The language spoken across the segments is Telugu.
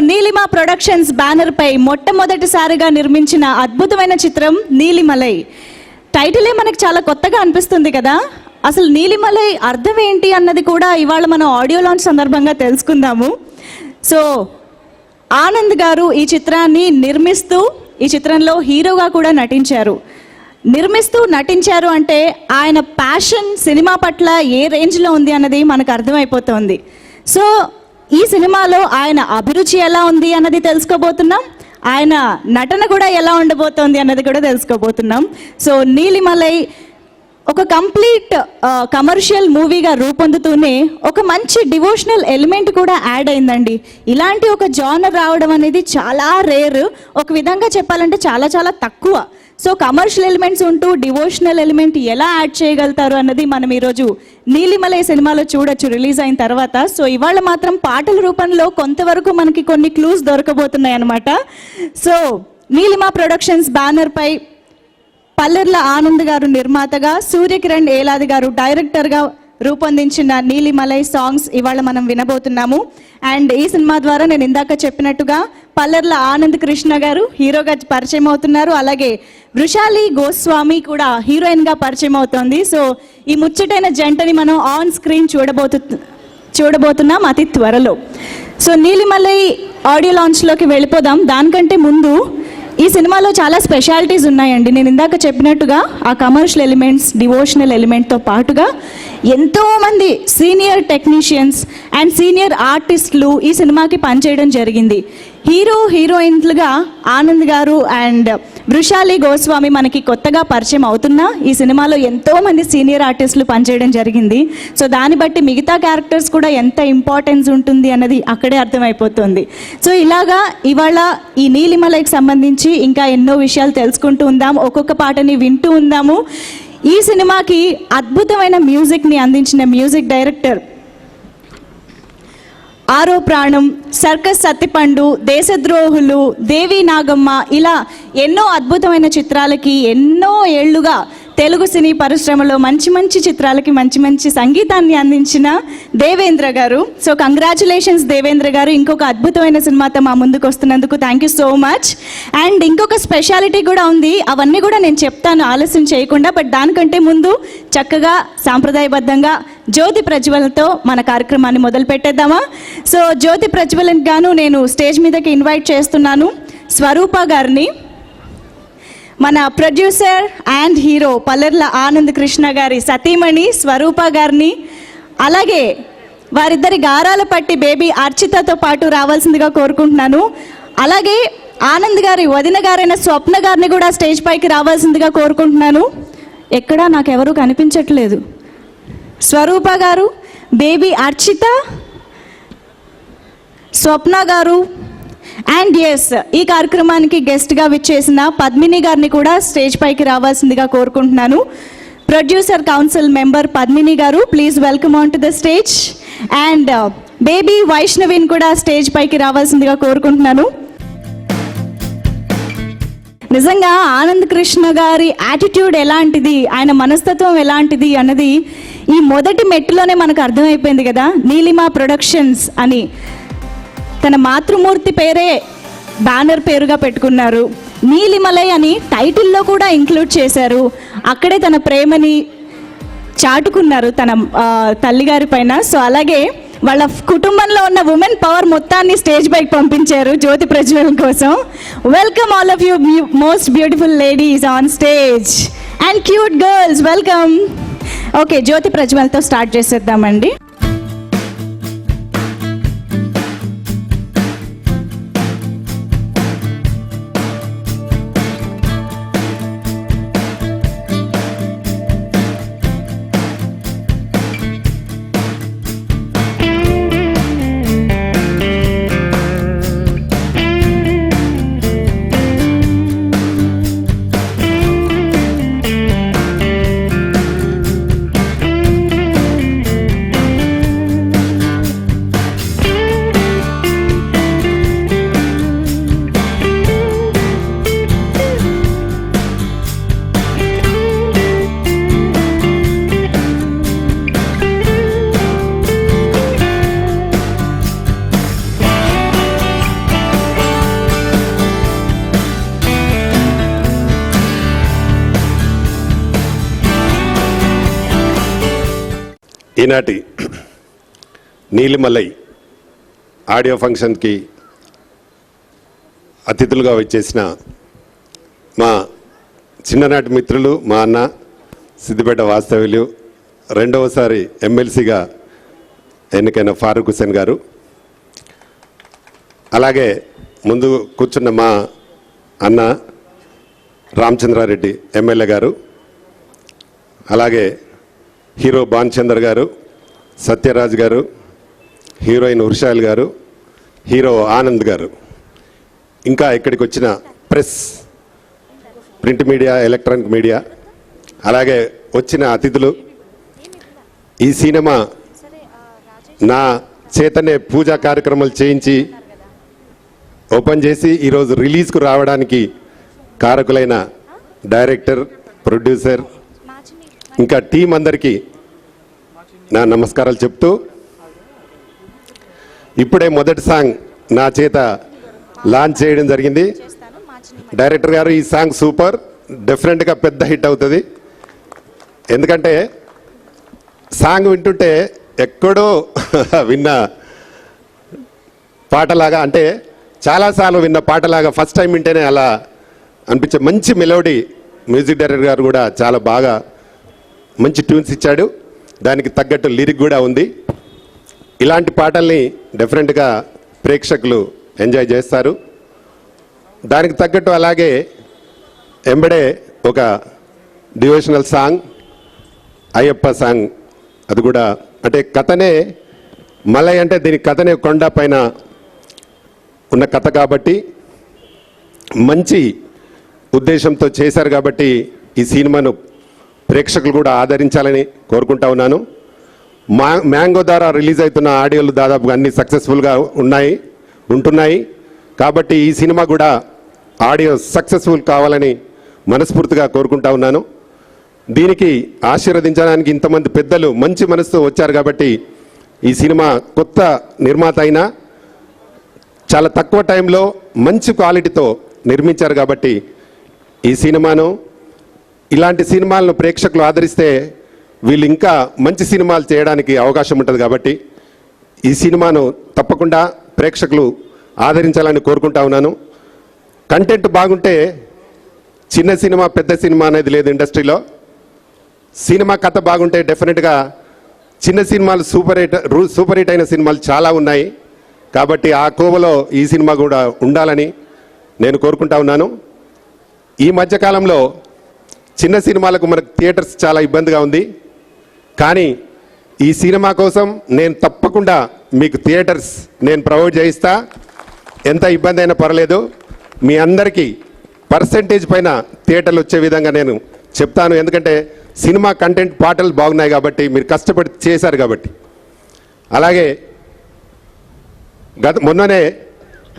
నీలిమ ప్రొడక్షన్స్ బ్యానర్ పై మొట్టమొదటిసారిగా నిర్మించిన అద్భుతమైన చిత్రం నీలిమలై. టైటిలే మనకు చాలా కొత్తగా అనిపిస్తుంది కదా. అసలు నీలిమలై అర్థం ఏంటి అన్నది కూడా ఇవాళ మనం ఆడియో లాంచ్ సందర్భంగా తెలుసుకుందాము. సో ఆనంద్ గారు ఈ చిత్రాన్ని నిర్మిస్తూ ఈ చిత్రంలో హీరోగా కూడా నటించారు. నటించారు అంటే ఆయన ప్యాషన్ సినిమా పట్ల ఏ రేంజ్లో ఉంది అన్నది మనకు అర్థమైపోతుంది. సో ఈ సినిమాలో ఆయన అభిరుచి ఎలా ఉంది అన్నది తెలుసుకోబోతున్నాం. ఆయన నటన కూడా ఎలా ఉండబోతోంది అన్నది కూడా తెలుసుకోబోతున్నాం. సో నీలిమలై ఒక కంప్లీట్ కమర్షియల్ మూవీగా రూపొందుతూనే ఒక మంచి డివోషనల్ ఎలిమెంట్ కూడా యాడ్ అయిందండి. ఇలాంటి ఒక జానర్ రావడం అనేది చాలా రేర్. ఒక విధంగా చెప్పాలంటే చాలా చాలా తక్కువ. సో కమర్షియల్ ఎలిమెంట్స్ ఉంటూ డివోషనల్ ఎలిమెంట్ ఎలా యాడ్ చేయగలుగుతారు అన్నది మనం ఈరోజు నీలిమలై సినిమాలో చూడొచ్చు రిలీజ్ అయిన తర్వాత. సో ఇవాళ మాత్రం పాటల రూపంలో కొంతవరకు మనకి కొన్ని క్లూస్ దొరకబోతున్నాయి అన్నమాట. సో నీలిమ ప్రొడక్షన్స్ బ్యానర్ పై పల్లెర్ల ఆనంద్ గారు నిర్మాతగా, సూర్యకిరణ్ ఏలాది గారు డైరెక్టర్గా రూపొందించిన నీలిమలై సాంగ్స్ ఇవాళ మనం వినబోతున్నాము. అండ్ ఈ సినిమా ద్వారా నేను ఇందాక చెప్పినట్టుగా పల్లెర్ల ఆనంద్ కృష్ణ గారు హీరోగా పరిచయం అవుతున్నారు. అలాగే వృషాలి గోస్వామి కూడా హీరోయిన్గా పరిచయం అవుతోంది. సో ఈ ముచ్చటైన జంటని మనం ఆన్ స్క్రీన్ చూడబోతున్నాం అతి త్వరలో. సో నీలిమలై ఆడియో లాంచ్లోకి వెళ్ళిపోదాం. దానికంటే ముందు ఈ సినిమాలో చాలా స్పెషాలిటీస్ ఉన్నాయండి. నేను ఇందాక చెప్పినట్టుగా ఆ కమర్షియల్ ఎలిమెంట్స్, డివోషనల్ ఎలిమెంట్తో పాటుగా ఎంతోమంది సీనియర్ టెక్నీషియన్స్ అండ్ సీనియర్ ఆర్టిస్టులు ఈ సినిమాకి పనిచేయడం జరిగింది. హీరోయిన్లుగా ఆనంద్ గారు అండ్ వృషాలి గోస్వామి మనకి కొత్తగా పరిచయం అవుతున్నా ఈ సినిమాలో ఎంతోమంది సీనియర్ ఆర్టిస్టులు పనిచేయడం జరిగింది. సో దాన్ని బట్టి మిగతా క్యారెక్టర్స్ కూడా ఎంత ఇంపార్టెన్స్ ఉంటుంది అన్నది అక్కడే అర్థమైపోతుంది. సో ఇలాగా ఇవాళ ఈ నీలిమలైకి సంబంధించి ఇంకా ఎన్నో విషయాలు తెలుసుకుంటూ ఉందాం, ఒక్కొక్క పాటని వింటూ ఉందాము. ఈ సినిమాకి అద్భుతమైన మ్యూజిక్ని అందించిన మ్యూజిక్ డైరెక్టర్ ఆరో ప్రాణం, సర్కస్ సత్తిపండు, దేశద్రోహులు, దేవి నాగమ్మ, ఇలా ఎన్నో అద్భుతమైన చిత్రాలకి ఎన్నో ఏళ్లుగా తెలుగు సినీ పరిశ్రమలో మంచి మంచి చిత్రాలకి మంచి మంచి సంగీతాన్ని అందించిన దేవేంద్ర గారు. సో కంగ్రాచులేషన్స్ దేవేంద్ర గారు, ఇంకొక అద్భుతమైన సినిమాతో మా ముందుకు వస్తున్నందుకు thank you so much. And ఇంకొక స్పెషాలిటీ కూడా ఉంది, అవన్నీ కూడా నేను చెప్తాను ఆలస్యం చేయకుండా. బట్ దానికంటే ముందు చక్కగా సాంప్రదాయబద్ధంగా జ్యోతి ప్రజ్వలతో మన కార్యక్రమాన్ని మొదలు పెట్టేద్దామా? సో జ్యోతి ప్రజ్వలన్ గాను నేను స్టేజ్ మీదకి ఇన్వైట్ చేస్తున్నాను స్వరూప గారిని, మన producer and hero Pallerla Anand Krishna గారి సతీమణి స్వరూప గారిని, అలాగే వారిద్దరి గారాల పట్టి బేబీ అర్చితతో పాటు రావాల్సిందిగా కోరుకుంటున్నాను. అలాగే ఆనంద్ గారి వదిన గారైన స్వప్న గారిని కూడా స్టేజ్ పైకి రావాల్సిందిగా కోరుకుంటున్నాను. ఎక్కడా నాకెవరూ కనిపించట్లేదు. స్వరూప గారు, బేబీ అర్చిత, స్వప్న గారు అండ్ ఎస్ ఈ కార్యక్రమానికి గెస్ట్గా విచ్చేసిన పద్మిని గారిని కూడా స్టేజ్ పైకి రావాల్సిందిగా కోరుకుంటున్నాను. Producer council member Padmini garu, please welcome on to the stage. And baby వైష్ణవిని కూడా స్టేజ్ పైకి రావాల్సిందిగా కోరుకుంటున్నాను. నిజంగా ఆనంద్ కృష్ణ గారి యాటిట్యూడ్ ఎలాంటిది, ఆయన మనస్తత్వం ఎలాంటిది అన్నది ఈ మొదటి మెట్టులోనే మనకు అర్థమైపోయింది కదా. నీలిమ ప్రొడక్షన్స్ అని తన మాతృమూర్తి పేరే బ్యానర్ పేరుగా పెట్టుకున్నారు. నీలిమలై అని టైటిల్లో కూడా ఇంక్లూడ్ చేశారు. అక్కడే తన ప్రేమని చాటుకున్నారు తన తల్లిగారి పైన. సో అలాగే వాళ్ళ కుటుంబంలో ఉన్న ఉమెన్ పవర్ మొత్తాన్ని స్టేజ్ పైకి పంపించారు జ్యోతి ప్రజ్వలన్ కోసం. Welcome all of you most beautiful ladies on stage and cute girls, welcome. Okay, జ్యోతి ప్రజ్వలన్తో స్టార్ట్ చేసేద్దామండి. ఈనాటి నీలిమలై ఆడియో ఫంక్షన్కి అతిథులుగా వచ్చేసిన మా చిన్ననాటి మిత్రులు, మా అన్న సిద్దిపేట వాస్తవ్యులు, రెండవసారి ఎమ్మెల్సీగా ఎన్నికైన ఫారూక్ హుసేన్ గారు, అలాగే ముందు కూర్చున్న మా అన్న రామచంద్రారెడ్డి ఎమ్మెల్యే గారు, అలాగే హీరో భానుచందర్ గారు, సత్యరాజ్ గారు, హీరోయిన్ ఉర్షాల్ గారు, హీరో ఆనంద్ గారు, ఇంకా ఇక్కడికి వచ్చిన press, print media, electronic media, అలాగే వచ్చిన అతిథులు, ఈ సినిమా నా చేతనే పూజా కార్యక్రమాలు చేయించి ఓపెన్ చేసి ఈరోజు రిలీజ్కు రావడానికి కారకులైన డైరెక్టర్, ప్రొడ్యూసర్, ఇంకా టీం అందరికీ నా నమస్కారాలు చెప్తూ, ఇప్పుడే మొదటి సాంగ్ నా చేత లాంచ్ చేయడం జరిగింది. డైరెక్టర్ గారు, ఈ సాంగ్ సూపర్, డెఫినెట్గా పెద్ద హిట్ అవుతుంది. ఎందుకంటే సాంగ్ వింటుంటే ఎక్కడో విన్న పాటలాగా, అంటే చాలాసార్లు విన్న పాటలాగా ఫస్ట్ టైం వింటేనే అలా అనిపించే మంచి మెలోడీ. మ్యూజిక్ డైరెక్టర్ గారు కూడా చాలా బాగా మంచి ట్యూన్స్ ఇచ్చాడు, దానికి తగ్గట్టు లిరిక్ కూడా ఉంది. ఇలాంటి పాటల్ని డెఫినెట్గా ప్రేక్షకులు ఎంజాయ్ చేస్తారు. దానికి తగ్గట్టు అలాగే ఎంబడే ఒక డివోషనల్ సాంగ్, అయ్యప్ప సాంగ్, అది కూడా అంటే కథనే మలై అంటే దీని కథనే కొండ పైన ఉన్న కథ కాబట్టి మంచి ఉద్దేశంతో చేశారు. కాబట్టి ఈ సినిమాను ప్రేక్షకులు కూడా ఆదరించాలని కోరుకుంటా ఉన్నాను. మ్యాంగో ద్వారా రిలీజ్ అవుతున్న ఆడియోలు దాదాపుగా అన్ని సక్సెస్ఫుల్గా ఉంటున్నాయి. కాబట్టి ఈ సినిమా కూడా ఆడియో సక్సెస్ఫుల్ కావాలని మనస్ఫూర్తిగా కోరుకుంటా ఉన్నాను. దీనికి ఆశీర్వదించడానికి ఇంతమంది పెద్దలు మంచి మనసుతో వచ్చారు. కాబట్టి ఈ సినిమా కొత్త నిర్మాత అయినా చాలా తక్కువ టైంలో మంచి క్వాలిటీతో నిర్మించారు. కాబట్టి ఈ సినిమాను, ఇలాంటి సినిమాలను ప్రేక్షకులు ఆదరిస్తే వీళ్ళు ఇంకా మంచి సినిమాలు చేయడానికి అవకాశం ఉంటుంది. కాబట్టి ఈ సినిమాను తప్పకుండా ప్రేక్షకులు ఆదరించాలని కోరుకుంటా ఉన్నాను. కంటెంట్ బాగుంటే చిన్న సినిమా పెద్ద సినిమా అనేది లేదు ఇండస్ట్రీలో. సినిమా కథ బాగుంటే డెఫినెట్గా చిన్న సినిమాలు సూపర్ హిట్ అయిన సినిమాలు చాలా ఉన్నాయి. కాబట్టి ఆ కోవలో ఈ సినిమా కూడా ఉండాలని నేను కోరుకుంటా ఉన్నాను. ఈ మధ్యకాలంలో చిన్న సినిమాలకు మనకు థియేటర్స్ చాలా ఇబ్బందిగా ఉంది. కానీ ఈ సినిమా కోసం నేను తప్పకుండా మీకు థియేటర్స్ నేను ప్రొవైడ్ చేయిస్తా. ఎంత ఇబ్బంది అయినా పర్లేదు, మీ అందరికీ పర్సెంటేజ్ పైన థియేటర్లు వచ్చే విధంగా నేను చెప్తాను. ఎందుకంటే సినిమా కంటెంట్, పాటలు బాగున్నాయి కాబట్టి, మీరు కష్టపడి చేశారు కాబట్టి. అలాగే మొన్ననే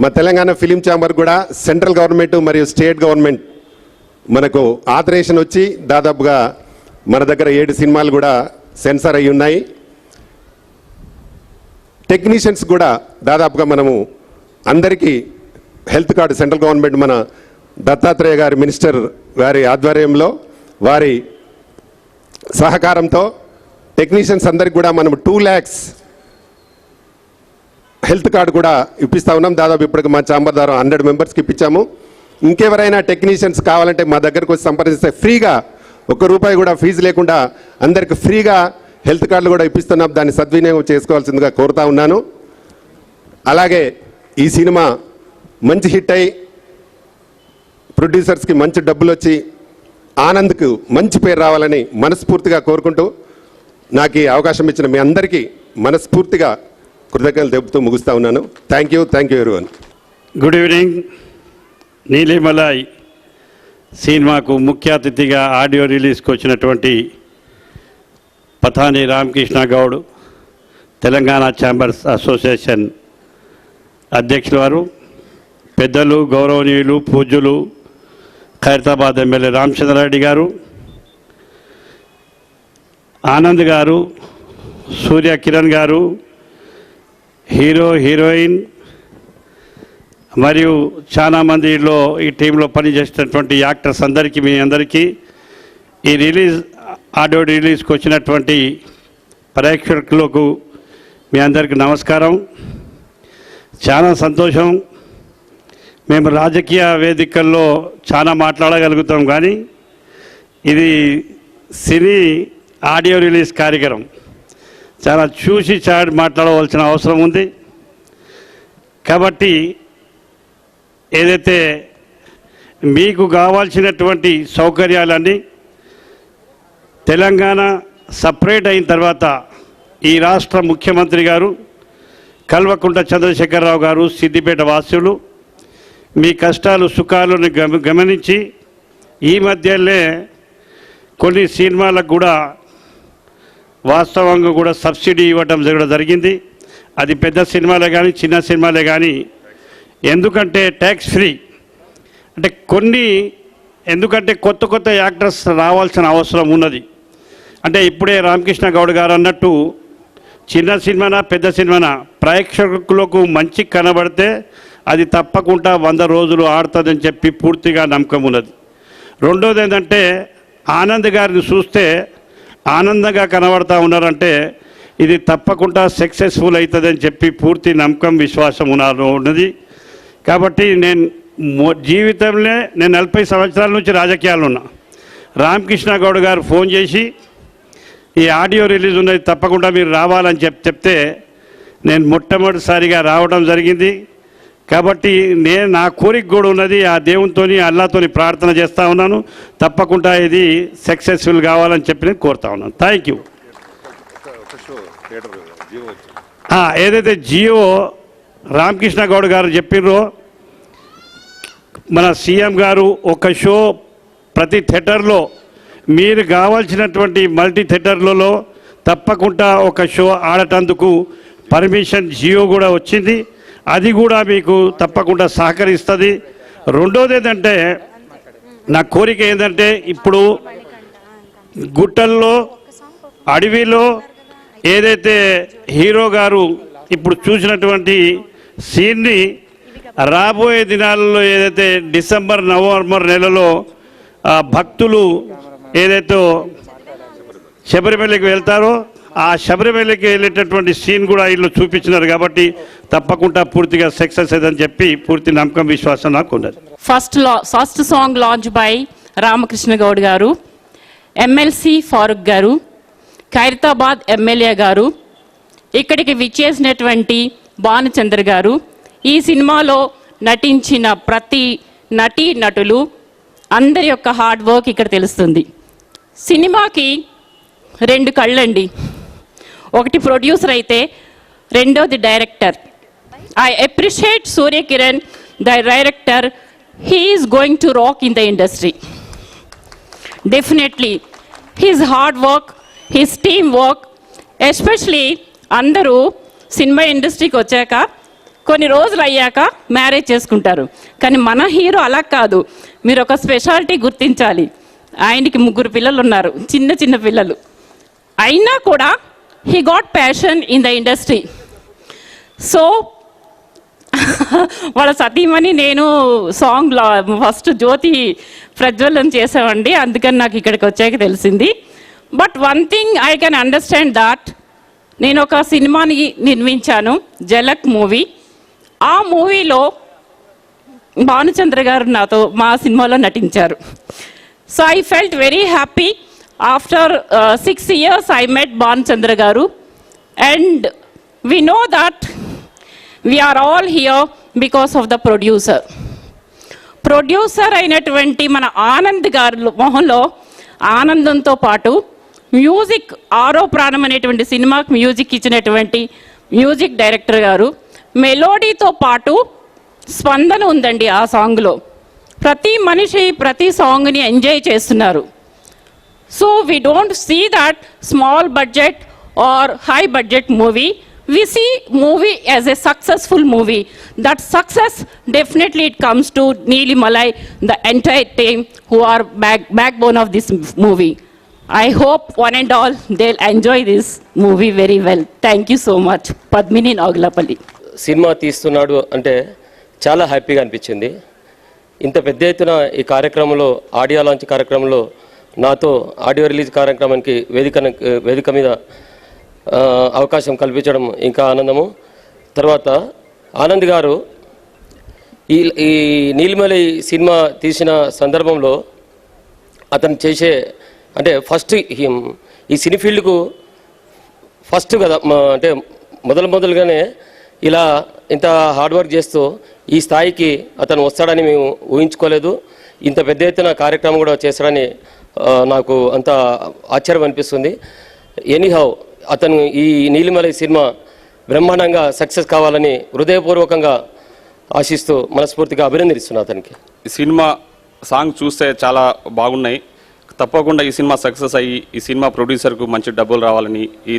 మా తెలంగాణ ఫిలిం ఛాంబర్ కూడా సెంట్రల్ గవర్నమెంట్ మరియు స్టేట్ గవర్నమెంట్ మనకు ఆథరైజేషన్ వచ్చి దాదాపుగా మన దగ్గర 7 సినిమాలు కూడా సెన్సార్ అయి ఉన్నాయి. టెక్నీషియన్స్ కూడా దాదాపుగా మనము అందరికీ హెల్త్ కార్డు సెంట్రల్ గవర్నమెంట్ మన దత్తాత్రేయ గారి మినిస్టర్ గారి ఆధ్వర్యంలో, వారి సహకారంతో టెక్నీషియన్స్ అందరికి కూడా మనం 2 lakhs హెల్త్ కార్డు కూడా ఇప్పిస్తూ ఉన్నాం. దాదాపు ఇప్పటికి మా ఛాంబర్ ద్వారా 100 మెంబర్స్కి ఇప్పించాము. ఇంకెవరైనా టెక్నీషియన్స్ కావాలంటే మా దగ్గరకు వచ్చి సంప్రదిస్తే ఫ్రీగా, ₹1 కూడా ఫీజు లేకుండా అందరికి ఫ్రీగా హెల్త్ కార్డులు కూడా ఇప్పిస్తున్నాం. దాన్ని సద్వినియోగం చేసుకోవాల్సిందిగా కోరుతా ఉన్నాను. అలాగే ఈ సినిమా మంచి హిట్ అయి ప్రొడ్యూసర్స్కి మంచి డబ్బులు వచ్చి ఆనంద్కు మంచి పేరు రావాలని మనస్ఫూర్తిగా కోరుకుంటూ, నాకు ఈ అవకాశం ఇచ్చిన మీ అందరికీ మనస్ఫూర్తిగా కృతజ్ఞతలు తెలుపుతూ ముగిస్తా ఉన్నాను. Thank you everyone. Good evening. Neelimalai సినిమాకు ముఖ్య అతిథిగా ఆడియో రిలీజ్కి వచ్చినటువంటి పథాని రామకృష్ణ గౌడ్, తెలంగాణ ఛాంబర్స్ అసోసియేషన్ అధ్యక్షుల వారు, పెద్దలు, గౌరవనీయులు, పూజ్యులు ఖైరతాబాద్ ఎమ్మెల్యే రామచంద్రారెడ్డి గారు, ఆనంద్ గారు, సూర్య కిరణ్ గారు, హీరో, హీరోయిన్ మరియు చాలామందిలో ఈ టీంలో పనిచేసినటువంటి యాక్టర్స్ అందరికీ, మీ అందరికీ ఈ ఆడియో రిలీజ్కి వచ్చినటువంటి ప్రేక్షకులకు మీ అందరికీ నమస్కారం. చాలా సంతోషం. మేము రాజకీయ వేదికల్లో చాలా మాట్లాడగలుగుతాం, కానీ ఇది సినీ ఆడియో రిలీజ్ కార్యక్రమం. చాలా చూసి మాట్లాడవలసిన అవసరం ఉంది. కాబట్టి ఏదైతే మీకు కావాల్సినటువంటి సౌకర్యాలన్నీ తెలంగాణ సపరేట్ అయిన తర్వాత ఈ రాష్ట్ర ముఖ్యమంత్రి గారు కల్వకుంట్ల చంద్రశేఖరరావు గారు, సిద్దిపేట వాసులు మీ కష్టాలు సుఖాలను గమనించి ఈ మధ్యనే కొన్ని సినిమాలకు కూడా వాస్తవంగా కూడా సబ్సిడీ ఇవ్వడం జరిగింది. అది పెద్ద సినిమాలే కానీ చిన్న సినిమాలే కానీ, ఎందుకంటే ట్యాక్స్ ఫ్రీ అంటే ఎందుకంటే కొత్త కొత్త యాక్టర్స్ రావాల్సిన అవసరం ఉన్నది. అంటే ఇప్పుడే రామకృష్ణ గౌడ్ గారు అన్నట్టు చిన్న సినిమానా పెద్ద సినిమానా ప్రేక్షకులకు మంచి కనబడితే అది తప్పకుండా 100 రోజులు ఆడుతుందని చెప్పి పూర్తిగా నమ్మకం ఉన్నది. రెండోది ఏంటంటే ఆనంద్ గారిని చూస్తే ఆనందంగా కనబడతా ఉన్నారంటే ఇది తప్పకుండా సక్సెస్ఫుల్ అవుతుందని చెప్పి పూర్తి నమ్మకం విశ్వాసం ఉన్నది. కాబట్టి నేను జీవితంలో 40 సంవత్సరాల నుంచి రాజకీయాలు ఉన్నా. రామకృష్ణ గౌడ్ గారు ఫోన్ చేసి ఈ ఆడియో రిలీజ్ ఉన్నది తప్పకుండా మీరు రావాలని చెప్తే నేను మొట్టమొదటిసారిగా రావడం జరిగింది. కాబట్టి నా కోరిక కూడా ఉన్నది, ఆ దేవునితోని అల్లాతోని ప్రార్థన చేస్తూ ఉన్నాను. తప్పకుండా ఇది సక్సెస్ఫుల్ కావాలని చెప్పి నేను కోరుతా ఉన్నాను. Thank you. ఏదైతే జియో రామకృష్ణ గౌడ్ గారు చెప్పిర్రో, మన సీఎం గారు ఒక షో ప్రతి థియేటర్లో మీరు కావాల్సినటువంటి మల్టీ థియేటర్లలో తప్పకుండా ఒక షో ఆడటందుకు పర్మిషన్ జియో కూడా వచ్చింది. అది కూడా మీకు తప్పకుండా సహకరిస్తుంది. రెండోది ఏంటంటే నా కోరిక ఏంటంటే ఇప్పుడు గుట్టల్లో అడవిలో ఏదైతే హీరో గారు ఇప్పుడు చూసినటువంటి సీన్ని రాబోయే దినాలలో ఏదైతే డిసెంబర్ నవంబర్ నెలలో భక్తులు ఏదైతే శబరిమలకి వెళ్తారో ఆ శబరిమలకి వెళ్ళేటటువంటి సీన్ కూడా వీళ్ళు చూపించినారు. కాబట్టి తప్పకుండా పూర్తిగా సక్సెస్ అయ్యిందని చెప్పి పూర్తి నమ్మకం విశ్వాసం నాకు ఉన్నది. First song launch by Ramakrishna Goud గారు, ఎమ్మెల్సీ ఫారూక్ గారు, ఖైరతాబాద్ ఎమ్మెల్యే గారు, ఇక్కడికి విచ్చేసినటువంటి భానుచంద్ర గారు, ఈ సినిమాలో నటించిన ప్రతి నటులు అందరి యొక్క హార్డ్ వర్క్ ఇక్కడ తెలుస్తుంది. సినిమాకి 2 కళ్ళండి. ఒకటి ప్రొడ్యూసర్ అయితే రెండోది director. I appreciate Surya Kiran the director. He is going to rock in the industry definitely. His hard work, his team work, especially అందరూ సినిమా ఇండస్ట్రీకి వచ్చాక కొన్ని రోజులు అయ్యాక మ్యారేజ్ చేసుకుంటారు. కానీ మన హీరో అలా కాదు. మీరు ఒక స్పెషాలిటీ గుర్తించాలి. ఆయనకి 3 పిల్లలు ఉన్నారు, చిన్న పిల్లలు. అయినా కూడా he got passion in the industry. So వాళ్ళ సతీమణి నేను సాంగ్ ఫస్ట్ జ్యోతి ప్రజ్వలన చేసామండి. అందుకని నాకు ఇక్కడికి వచ్చాక తెలిసింది. But one thing I can understand that, నేను ఒక సినిమాని నిర్మించాను, జలక్ మూవీ. ఆ మూవీలో భానుచంద్ర గారు నాతో మా సినిమాలో నటించారు. So I felt very happy. After 6 years I met Bhanuchandra garu. And we know that we are all here because of the producer. Producer అయినటువంటి మన ఆనంద్ గారు మొహంలో ఆనందంతో పాటు మ్యూజిక్ ఆరో ప్రాణం అనేటువంటి సినిమాకి మ్యూజిక్ ఇచ్చినటువంటి మ్యూజిక్ డైరెక్టర్ గారు, మెలోడీతో పాటు స్పందన ఉందండి ఆ సాంగ్లో. ప్రతి మనిషి ప్రతి సాంగ్ని ఎంజాయ్ చేస్తున్నారు. So we don't see that small budget or high budget movie. We see movie as a successful movie. That success definitely it comes to Neeli Malai, the entire team who are backbone of this movie. I hope one and all they'll enjoy this movie very well. Thank you so much. Padmini Naglapalli. Cinema తీస్తున్నాడు అంటే చాలా హ్యాపీగా అనిపించింది. ఇంత పెద్ద ఎత్తున ఈ కార్యక్రమంలో ఆడియో లాంచ్ కార్యక్రమంలో నాతో ఆడియో రిలీజ్ కార్యక్రమానికి వేదిక మీద అవకాశం కల్పించడం ఇంకా ఆనందము. తర్వాత ఆనంద్ గారు ఈ నీలిమలై సినిమా తీసిన సందర్భంలో అతను చేసే అంటే ఫస్ట్ ఈ సినీ ఫీల్డ్కు ఫస్ట్ కదా అంటే మొదలుగానే ఇలా ఇంత హార్డ్ వర్క్ చేస్తూ ఈ స్థాయికి అతను వస్తాడని మేము ఊహించుకోలేదు. ఇంత పెద్ద ఎత్తున కార్యక్రమం కూడా చేస్తాడని నాకు అంత ఆశ్చర్యం అనిపిస్తుంది. ఎనీహౌ అతను ఈ నీలిమలై సినిమా బ్రహ్మాండంగా సక్సెస్ కావాలని హృదయపూర్వకంగా ఆశిస్తూ మనస్ఫూర్తిగా అభినందిస్తున్నాను అతనికి. ఈ సినిమా సాంగ్ చూస్తే చాలా బాగున్నాయి. తప్పకుండా ఈ సినిమా సక్సెస్ అయ్యి ఈ సినిమా ప్రొడ్యూసర్కు మంచి డబ్బులు రావాలని, ఈ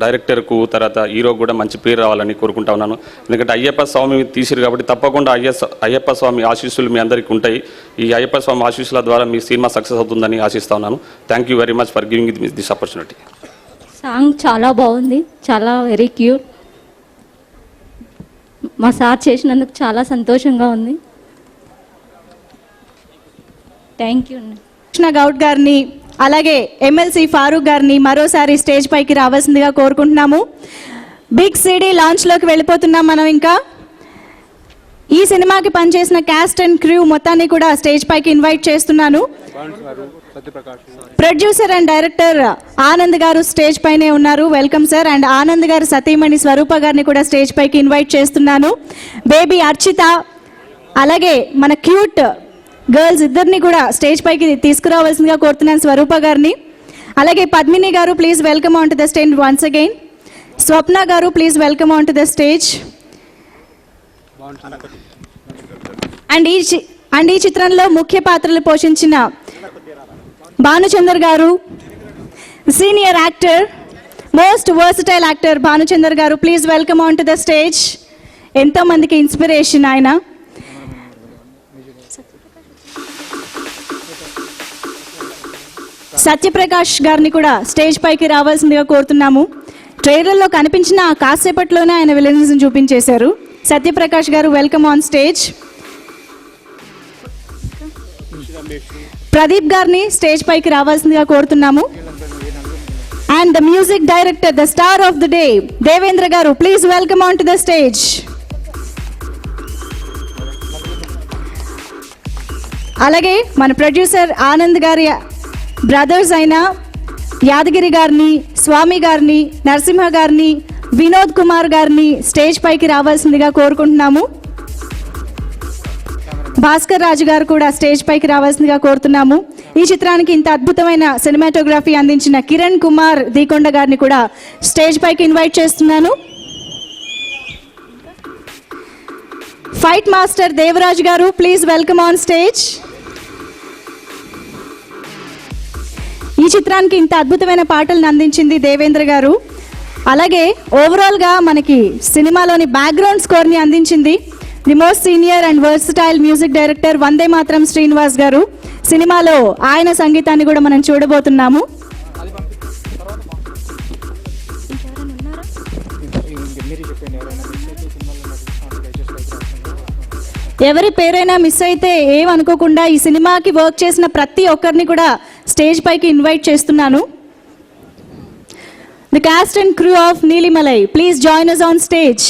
డైరెక్టర్కు తర్వాత హీరోకు కూడా మంచి పేరు రావాలని కోరుకుంటా ఉన్నాను. ఎందుకంటే అయ్యప్ప స్వామి తీసిరు కాబట్టి తప్పకుండా అయ్యప్ప స్వామి ఆశీస్సులు మీ అందరికీ ఉంటాయి. ఈ అయ్యప్ప స్వామి ఆశీస్సుల ద్వారా మీ సినిమా సక్సెస్ అవుతుందని ఆశిస్తా ఉన్నాను. Thank you very much for giving this opportunity. Song చాలా బాగుంది, చాలా వెరీ క్యూట్. మా సార్ చేసినందుకు చాలా సంతోషంగా ఉంది. Thank you. కృష్ణ గౌడ్ గారిని అలాగే ఎమ్మెల్సీ ఫారూక్ గారిని మరోసారి స్టేజ్ పైకి రావాల్సిందిగా కోరుకుంటున్నాము. బిగ్ సిటీ లాంచ్లోకి వెళ్ళిపోతున్నాం మనం. ఇంకా ఈ సినిమాకి పనిచేసిన క్యాస్ట్ అండ్ క్రూ మొత్తాన్ని కూడా స్టేజ్ పైకి ఇన్వైట్ చేస్తున్నాను. ప్రొడ్యూసర్ అండ్ డైరెక్టర్ ఆనంద్ గారు స్టేజ్ పైనే ఉన్నారు. Welcome sir. అండ్ ఆనంద్ గారు సతీమణి స్వరూప గారిని కూడా స్టేజ్ పైకి ఇన్వైట్ చేస్తున్నాను. బేబీ అర్చిత అలాగే మన క్యూట్ గర్ల్స్ ఇద్దరిని కూడా స్టేజ్ పైకి తీసుకురావాల్సిందిగా కోరుతున్నాను, స్వరూప గారిని. అలాగే Padmini garu please welcome on to the stage once again. Swapna garu please welcome on to the stage. And ఈ చిత్రంలో ముఖ్య పాత్రలు పోషించిన Bhanuchander garu, senior actor, most versatile actor Bhanuchander garu please welcome on to the stage. ఎంతో మందికి ఇన్స్పిరేషన్ ఆయన. సత్యప్రకాష్ గారిని కూడా స్టేజ్ పైకి రావాల్సిందిగా కోరుతున్నాము. ట్రైలర్లో కనిపించిన కాసేపట్లోనే ఆయన విలనిజం చూపించేశారు. సత్యప్రకాష్ గారు వెల్కమ్ ఆన్ స్టేజ్. ప్రదీప్ గారిని స్టేజ్ పైకి రావాల్సిందిగా కోరుతున్నాము. And the music director, the star of the day Devendra garu please welcome on to the stage. అలాగే మన ప్రొడ్యూసర్ ఆనంద్ గారి బ్రదర్స్ అయిన యాదగిరి గారిని, స్వామి గారిని, నరసింహ గారిని, వినోద్ కుమార్ గారిని స్టేజ్ పైకి రావాల్సిందిగా కోరుకుంటున్నాము. భాస్కర్ రాజు గారు కూడా స్టేజ్ పైకి రావాల్సిందిగా కోరుతున్నాము. ఈ చిత్రానికి ఇంత అద్భుతమైన సినిమాటోగ్రఫీ అందించిన కిరణ్ కుమార్ దీకొండ గారిని కూడా స్టేజ్ పైకి ఇన్వైట్ చేస్తున్నాను. ఫైట్ మాస్టర్ దేవరాజ్ గారు ప్లీజ్ వెల్కమ్ ఆన్ స్టేజ్. ఈ చిత్రానికి ఇంత అద్భుతమైన పాటలను అందించింది దేవేంద్ర గారు. అలాగే ఓవరాల్గా మనకి సినిమాలోని బ్యాక్గ్రౌండ్ స్కోర్ని అందించింది the most senior and versatile music director Vande Mataram Srinivas గారు. సినిమాలో ఆయన సంగీతాన్ని కూడా మనం చూడబోతున్నాము. ఎవరి పేరైనా మిస్ అయితే ఏమనుకోకుండా ఈ సినిమాకి వర్క్ చేసిన ప్రతి ఒక్కరిని కూడా స్టేజ్ పైకి ఇన్వైట్ చేస్తున్నాను. The cost and crew of Neelimalai please join us on stage.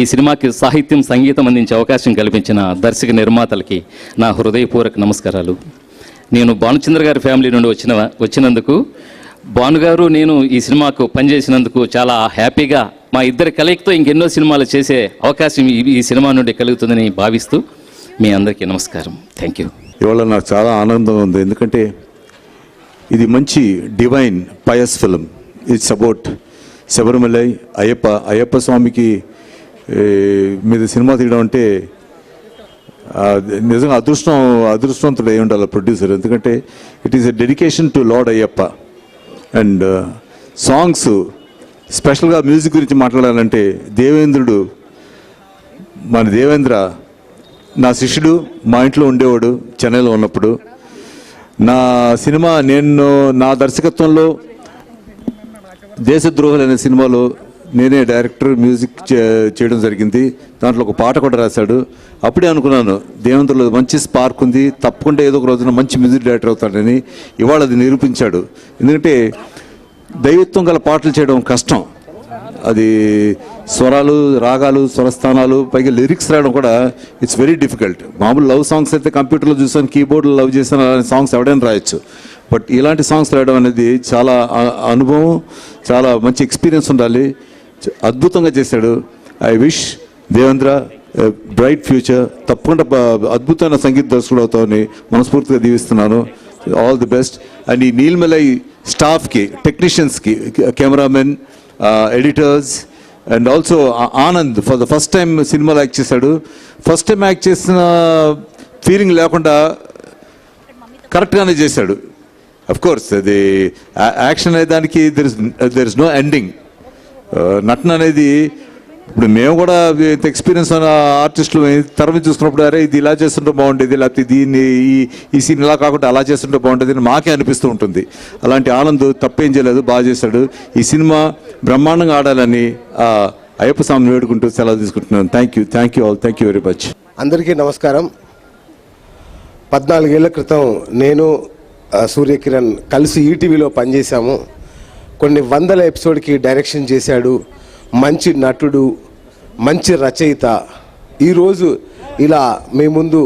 ఈ సినిమాకి సాహిత్యం సంగీతం అందించే అవకాశం కల్పించిన దర్శక నిర్మాతలకి నా హృదయపూర్వక నమస్కారాలు. నేను భానుచంద్ర గారి ఫ్యామిలీ నుండి వచ్చినందుకు భానుగారు నేను ఈ సినిమాకు పనిచేసినందుకు చాలా హ్యాపీగా, మా ఇద్దరి కలయికతో ఇంకెన్నో సినిమాలు చేసే అవకాశం ఈ సినిమా నుండి కలుగుతుందని భావిస్తూ మీ అందరికీ నమస్కారం. Thank you. ఇవాళ నాకు చాలా ఆనందంగా ఉంది, ఎందుకంటే ఇది మంచి divine pious film. It's about Sabarimalai Ayyappa స్వామికి మీద సినిమా తీయడం అంటే నిజంగా అదృష్టవంతుడు అయి ఉండాలి ప్రొడ్యూసర్, ఎందుకంటే it is a dedication to lord Ayyappa. And songs స్పెషల్గా మ్యూజిక్ గురించి మాట్లాడాలంటే మన దేవేంద్ర నా శిష్యుడు, మా ఇంట్లో ఉండేవాడు చెన్నైలో ఉన్నప్పుడు. నా దర్శకత్వంలో దేశద్రోహులు అనే సినిమాలో నేనే డైరెక్టర్, మ్యూజిక్ చేయడం జరిగింది. దాంట్లో ఒక పాట కూడా రాశాడు. అప్పుడే అనుకున్నాను దేవేంద్రలో మంచి స్పార్క్ ఉంది, తప్పకుండా ఏదో ఒక రోజున మంచి మ్యూజిక్ డైరెక్టర్ అవుతాడని. ఇవాళ అది నిరూపించాడు. ఎందుకంటే దైవత్వం గల పాటలు చేయడం కష్టం. అది స్వరాలు, రాగాలు, స్వరస్థానాలు, పైగా లిరిక్స్ రాయడం కూడా ఇట్స్ వెరీ డిఫికల్ట్. మామూలు లవ్ సాంగ్స్ అయితే కంప్యూటర్లో చూసాను, కీబోర్డ్లో లవ్ చేశాను అలాంటి సాంగ్స్ ఎవడైనా రాయొచ్చు. బట్ ఇలాంటి సాంగ్స్ రాయడం అనేది చాలా అనుభవం, చాలా మంచి ఎక్స్పీరియన్స్ ఉండాలి. అద్భుతంగా చేశాడు. I wish Devendra bright future. తప్పకుండా అద్భుతమైన సంగీత దర్శకుడు అవుతామని మనస్ఫూర్తిగా దీవిస్తున్నాను. All the best. అండ్ ఈ నీలిమలై స్టాఫ్కి, టెక్నీషియన్స్కి, cameramen, editors and also Anand for the first time సినిమాలో యాక్ట్ చేశాడు. ఫస్ట్ టైం యాక్ట్ చేసిన ఫీలింగ్ లేకుండా కరెక్ట్గానే చేశాడు. అఫ్ కోర్స్ అది యాక్షన్ అనే దానికి దెర్ ఇస్ నో ఎండింగ్. నటన అనేది ఇప్పుడు మేము కూడా ఎక్స్పీరియన్స్ ఉన్న ఆర్టిస్టులు తరమి చూసుకున్నప్పుడు అరే ఇది ఇలా చేస్తుంటే బాగుండేది, లేకపోతే దీన్ని ఈ సీన్ ఇలా కాకుండా అలా చేస్తుంటే బాగుంటుంది అని మాకే అనిపిస్తూ ఉంటుంది. అలాంటి ఆనంద్ తప్పేం చేయలేదు, బాగా చేశాడు. ఈ సినిమా బ్రహ్మాండంగా ఆడాలని అయ్యప్ప స్వామిని వేడుకుంటూ సెలవు తీసుకుంటున్నాను. Thank you all. Thank you very much. అందరికీ నమస్కారం. 14 ఏళ్ల క్రితం నేను సూర్యకిరణ్ కలిసి ఈటీవీలో పనిచేశాము. కొన్ని వందల ఎపిసోడ్కి డైరెక్షన్ చేశాడు. మంచి నటుడు, మంచి రచయిత. ఈరోజు ఇలా మీ ముందు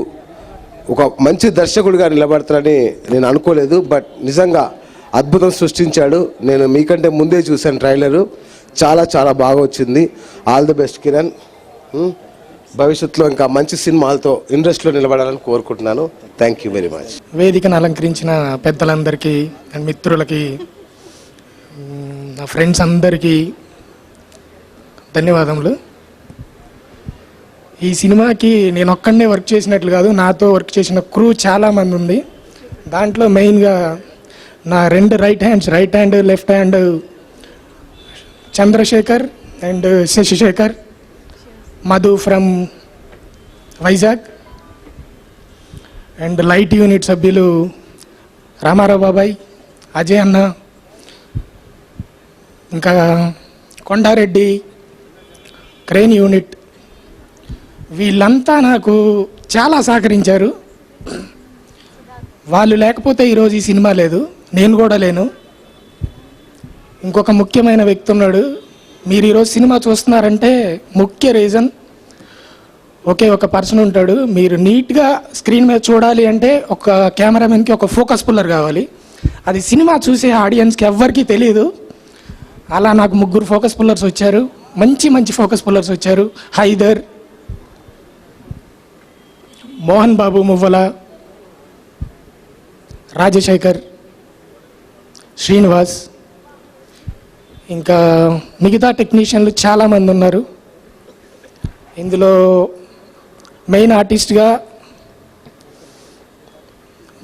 ఒక మంచి దర్శకుడిగా నిలబడతారని నేను అనుకోలేదు. బట్ నిజంగా అద్భుతం సృష్టించాడు. నేను మీకంటే ముందే చూశాను ట్రైలరు, చాలా చాలా బాగా వచ్చింది. All the best Kiran. భవిష్యత్తులో ఇంకా మంచి సినిమాలతో ఇండస్ట్రీలో నిలబడాలని కోరుకుంటున్నాను. Thank you very much. వేదికను అలంకరించిన పెద్దలందరికీ అండ్ మిత్రులకి, నా ఫ్రెండ్స్ అందరికీ ధన్యవాదములు. ఈ సినిమాకి నేను ఒక్కడనే వర్క్ చేసినట్లు కాదు, నాతో వర్క్ చేసిన క్రూ చాలామంది ఉంది. దాంట్లో మెయిన్గా నా 2 right hand left hand Chandrashekhar and Shashishekhar, Madhu from Vizag, and light unit సభ్యులు రామారావు బాబాయ్, అజయ్ అన్న, ఇంకా కొండారెడ్డి, క్రేన్ యూనిట్, వీళ్ళంతా నాకు చాలా సహకరించారు. వాళ్ళు లేకపోతే ఈరోజు ఈ సినిమా లేదు, నేను కూడా లేను. ఇంకొక ముఖ్యమైన వ్యక్తి ఉన్నాడు. మీరు ఈరోజు సినిమా చూస్తున్నారంటే ముఖ్య రీజన్ ఒకే ఒక పర్సన్ ఉంటాడు. మీరు నీట్గా స్క్రీన్ మీద చూడాలి అంటే ఒక కెమెరామెన్కి ఒక ఫోకస్ పుల్లర్ కావాలి. అది సినిమా చూసే ఆడియన్స్కి ఎవ్వరికీ తెలియదు. అలా నాకు 3 ఫోకస్ పుల్లర్స్ వచ్చారు, మంచి ఫోకస్ పుల్లర్స్ వచ్చారు. హైదర్, మోహన్ బాబు మువ్వల, రాజశేఖర్, శ్రీనివాస్, ఇంకా మిగతా టెక్నీషియన్లు చాలామంది ఉన్నారు. ఇందులో మెయిన్ ఆర్టిస్ట్గా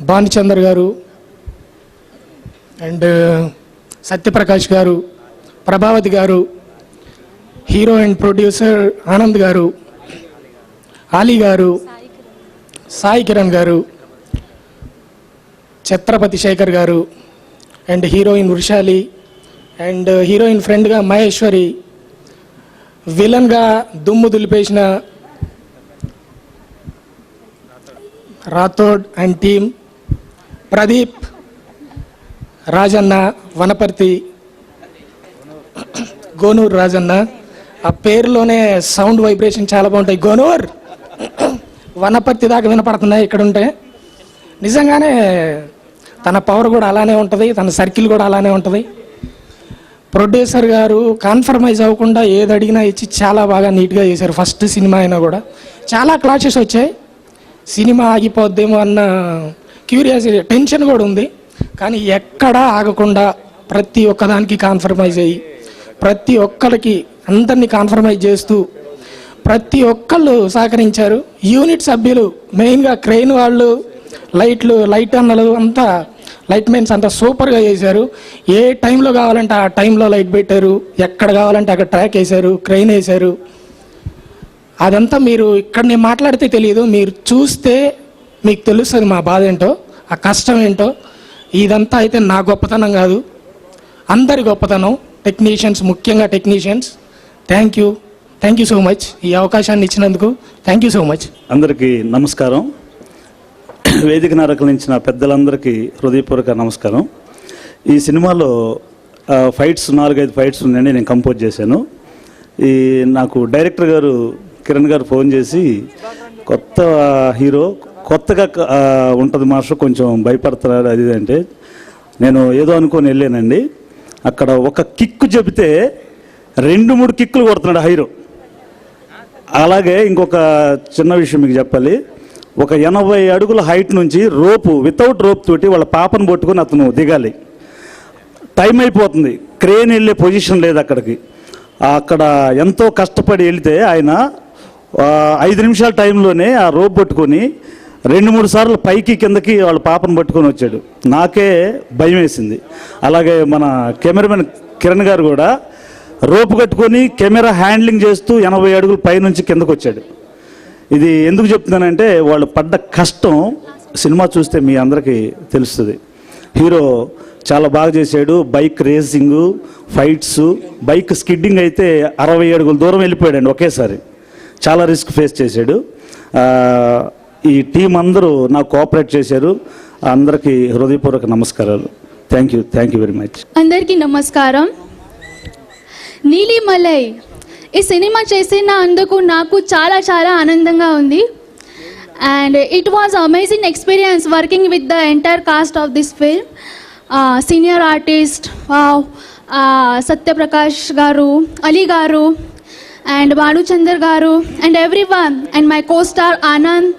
భానుచందర్ గారు అండ్ సత్యప్రకాష్ గారు, ప్రభావతి గారు, హీరో అండ్ ప్రొడ్యూసర్ ఆనంద్ గారు, ఆలీ గారు, సాయి కిరణ్ గారు, ఛత్రపతి శేఖర్ గారు, and heroine Vrushali, and heroine ఫ్రెండ్గా మహేశ్వరి, విలన్గా దుమ్ము దులిపేసిన రాథోడ్ అండ్ టీమ్, ప్రదీప్, రాజన్న, వనపర్తి, గోనూరు రాజన్న, ఆ పేరులోనే సౌండ్ వైబ్రేషన్ చాలా బాగుంటాయి. గోనూర్ వనపర్తి దాకా వినపడుతున్నాయి ఇక్కడ ఉంటే. నిజంగానే తన పవర్ కూడా అలానే ఉంటుంది, తన సర్కిల్ కూడా అలానే ఉంటుంది. ప్రొడ్యూసర్ గారు కాన్ఫర్మైజ్ అవ్వకుండా ఏది అడిగినా ఇచ్చి చాలా బాగా నీట్గా చేశారు. ఫస్ట్ సినిమా అయినా కూడా చాలా క్లాషెస్ వచ్చాయి, సినిమా ఆగిపోద్దేమో అన్న క్యూరియాసిటీ, టెన్షన్ కూడా ఉంది. కానీ ఎక్కడా ఆగకుండా ప్రతి ఒక్కదానికి కాన్ఫర్మైజ్ అయ్యి ప్రతి ఒక్కరికి అందరినీ కాన్ఫర్మైజ్ చేస్తూ ప్రతి ఒక్కళ్ళు సహకరించారు. యూనిట్ సభ్యులు మెయిన్గా క్రెయిన్ వాళ్ళు, లైట్ అన్నలు అంతా, లైట్ మెన్స్ అంతా సూపర్గా చేశారు. ఏ టైంలో కావాలంటే ఆ టైంలో లైట్ పెట్టారు, ఎక్కడ కావాలంటే అక్కడ ట్రాక్ వేశారు, క్రెయిన్ వేశారు. అదంతా మీరు ఇక్కడ నేను మాట్లాడితే తెలియదు, మీరు చూస్తే మీకు తెలుస్తుంది మా బాధ ఏంటో, ఆ కష్టం ఏంటో. ఇదంతా అయితే నా గొప్పతనం కాదు, అందరి గొప్పతనం. టెక్నీషియన్స్, ముఖ్యంగా technicians, thank you so much. ఈ అవకాశాన్ని ఇచ్చినందుకు థ్యాంక్ యూ సో మచ్. అందరికీ నమస్కారం. వేదిక నరకలించిన పెద్దలందరికీ హృదయపూర్వక నమస్కారం. ఈ సినిమాలో ఫైట్స్ 4-5 ఫైట్స్ ఉన్నాయండి, నేను కంపోజ్ చేశాను. నాకు డైరెక్టర్ గారు కిరణ్ గారు ఫోన్ చేసి, కొత్త హీరో కొత్తగా ఉంటుంది మాస్టర్, కొంచెం భయపడుతున్నారు అది అంటే, నేను ఏదో అనుకొని వెళ్ళానండి. అక్కడ ఒక కిక్కు చెబితే 2-3 కిక్కులు కొడుతున్నాడు హీరో. అలాగే ఇంకొక చిన్న విషయం మీకు చెప్పాలి. ఒక 80 అడుగుల హైట్ నుంచి వితౌట్ రోప్ తోటి వాళ్ళ పాపను పట్టుకొని అతను దిగాలి. టైం అయిపోతుంది, క్రేన్ వెళ్ళే పొజిషన్ లేదు అక్కడికి. అక్కడ ఎంతో కష్టపడి వెళితే ఆయన 5 నిమిషాల టైంలోనే ఆ రోప్ పట్టుకొని 2-3 సార్లు పైకి కిందకి వాళ్ళ పాపను పట్టుకొని వచ్చాడు. నాకే భయం వేసింది. అలాగే మన కెమెరామెన్ కిరణ్ గారు కూడా రోపు కట్టుకొని కెమెరా హ్యాండ్లింగ్ చేస్తూ 80 అడుగులు పైనుంచి కిందకు వచ్చాడు. ఇది ఎందుకు చెప్తున్నానంటే, వాళ్ళు పడ్డ కష్టం సినిమా చూస్తే మీ అందరికీ తెలుస్తుంది. హీరో చాలా బాగా చేశాడు. Bike racing, fights, bike skidding అయితే 60 అడుగుల దూరం వెళ్ళిపోయాడండి ఒకేసారి. చాలా రిస్క్ ఫేస్ చేశాడు. ఈ టీం అందరూ నాకు కోఆపరేట్ చేశారు. అందరికీ హృదయపూర్వక నమస్కారాలు. Thank you very much. అందరికీ నమస్కారం. నీలిమలై ఈ సినిమా చేసినందుకు నాకు చాలా చాలా ఆనందంగా ఉంది. And it was amazing experience working with the entire cost of this film. Senior artist Satya Prakash గారు, అలీ గారు, అండ్ భానుచందర్ గారు, and everyone, and my co-star Anand.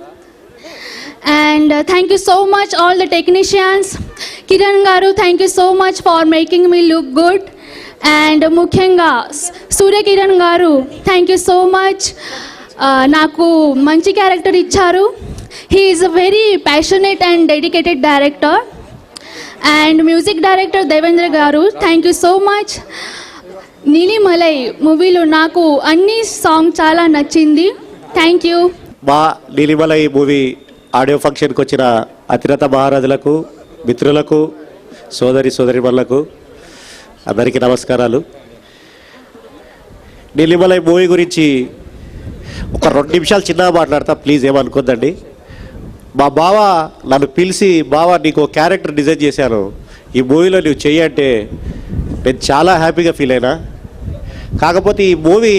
And thank you so much all the technicians. Kiran garu, thank you so much for making me look good. And mukhyenga Surya Kiran garu, thank you so much. Naku manchi character icharu. He is a very passionate and dedicated director. And music director Devendra garu, thank you so much. Neelimalai మూవీలో నాకు అన్ని సాంగ్ చాలా నచ్చింది. Thank you. మా నీలిమలై మూవీ ఆడియో ఫంక్షన్కి వచ్చిన అతిరథ మహారాజులకు, మిత్రులకు, సోదరిమణులకు అందరికీ నమస్కారాలు. నీలిమలై మూవీ గురించి ఒక 2 నిమిషాలు చిన్నగా మాట్లాడతా, ప్లీజ్ ఏమనుకోద్దండి. మా బావ నన్ను పిలిచి, బావ నీకు ఒక క్యారెక్టర్ డిజైన్ చేశాను, ఈ మూవీలో నువ్వు చెయ్యంటే నేను చాలా హ్యాపీగా ఫీల్ అయినా. కాకపోతే ఈ మూవీ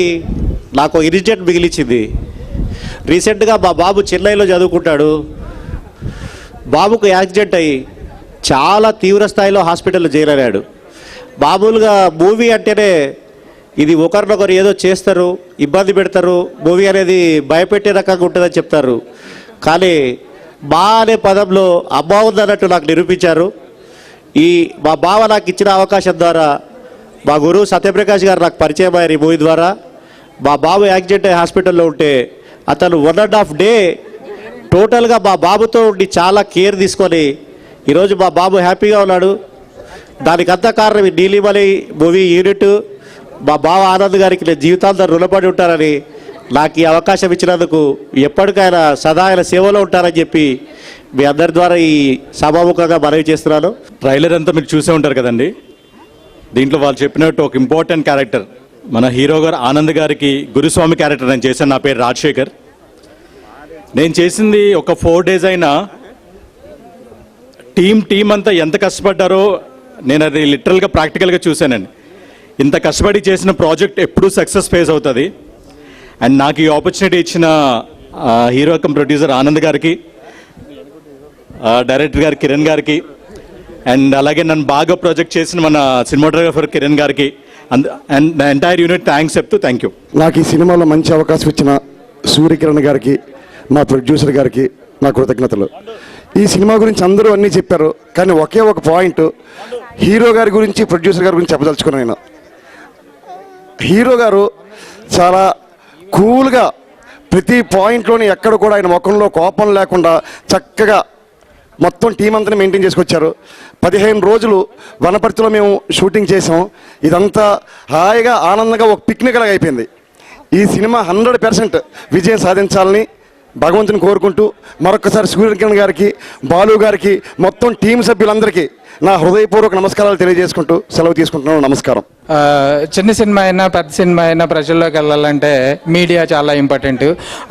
నాకు ఇన్సిడెంట్ మిగిలించింది. రీసెంట్గా మా బాబు చెన్నైలో చదువుకుంటాడు. బాబుకు యాక్సిడెంట్ అయ్యి చాలా తీవ్ర స్థాయిలో హాస్పిటల్లో చేరాడు. మామూలుగా మూవీ అంటేనే ఇది ఒకరినొకరు ఏదో చేస్తారు, ఇబ్బంది పెడతారు, మూవీ అనేది భయపెట్టే రకంగా ఉంటుందని చెప్తారు. కానీ మా అనే పదంలో అమ్మ ఉందన్నట్టు నాకు నిరూపించారు. మా బావ నాకు ఇచ్చిన అవకాశం ద్వారా మా గురువు సత్యప్రకాష్ గారు నాకు పరిచయం అయ్యారు ఈ మూవీ ద్వారా. మా బాబు యాక్సిడెంట్ అయ్యి హాస్పిటల్లో ఉంటే అతను 1.5 డే టోటల్గా మా బాబుతో ఉండి చాలా కేర్ తీసుకొని ఈరోజు మా బాబు హ్యాపీగా ఉన్నాడు. దానికంతా కారణం ఈ నీలిమలై మూవీ యూనిట్. మా బావ ఆనంద్ గారికి నేను జీవితాంతం రుణపడి ఉంటానని, నాకు ఈ అవకాశం ఇచ్చినందుకు ఎప్పటికైనా సదా ఆయన సేవలో ఉంటారని చెప్పి మీ అందరి ద్వారా ఈ సభాముఖంగా మనవి చేస్తున్నాను. ట్రైలర్ అంతా మీరు చూసే ఉంటారు కదండి. దీంట్లో వాళ్ళు చెప్పినట్టు ఒక ఇంపార్టెంట్ క్యారెక్టర్ మన హీరో గారు ఆనంద్ గారికి గురుస్వామి క్యారెక్టర్ నేను చేశాను. నా పేరు రాజశేఖర్. నేను చేసింది ఒక 4 days అయినా టీం అంతా ఎంత కష్టపడ్డారో నేను అది లిటరల్గా ప్రాక్టికల్గా చూశానండి. ఇంత కష్టపడి చేసిన ప్రాజెక్ట్ ఎప్పుడూ సక్సెస్ ఫేస్ అవుతుంది. అండ్ నాకు ఈ ఆపర్చునిటీ ఇచ్చిన హీరో కమ్ ప్రొడ్యూసర్ ఆనంద్ గారికి, డైరెక్టర్ గారు కిరణ్ గారికి, అండ్ అలాగే నన్ను బాగా ప్రాజెక్ట్ చేసిన మన సినిమాటోగ్రఫర్ కిరణ్ గారికి and the entire unit thanks చెప్తూ థ్యాంక్ యూ. నాకు ఈ సినిమాలో మంచి అవకాశం ఇచ్చిన సూర్యకిరణ్ గారికి, మా ప్రొడ్యూసర్ గారికి నా కృతజ్ఞతలు. ఈ సినిమా గురించి అందరూ అన్నీ చెప్పారు, కానీ ఒకే ఒక పాయింట్ హీరో గారి గురించి ప్రొడ్యూసర్ గారి గురించి చెప్పదలుచుకున్నాను నేను. హీరో గారు చాలా కూల్గా ప్రతి పాయింట్లోని ఎక్కడ కూడా ఆయన ముఖంలో కోపం లేకుండా చక్కగా మొత్తం టీం అంతా మెయింటైన్ చేసుకొచ్చారు. 15 రోజులు వనపర్తిలో మేము షూటింగ్ చేసాం. ఇదంతా హాయిగా ఆనందంగా ఒక పిక్నిక్ లాగా అయిపోయింది. ఈ సినిమా 100% విజయం సాధించాలని భగవంతుని కోరుకుంటూ మరొకసారి సూర్యకిరణ్ గారికి, బాలు గారికి, మొత్తం టీం సభ్యులందరికీ నా హృదయపూర్వక నమస్కారాలు తెలియజేసుకుంటూ సెలవు తీసుకుంటున్నాను. నమస్కారం. చిన్న సినిమా అయినా పెద్ద సినిమా అయినా ప్రజల్లోకి వెళ్ళాలంటే మీడియా చాలా ఇంపార్టెంట్.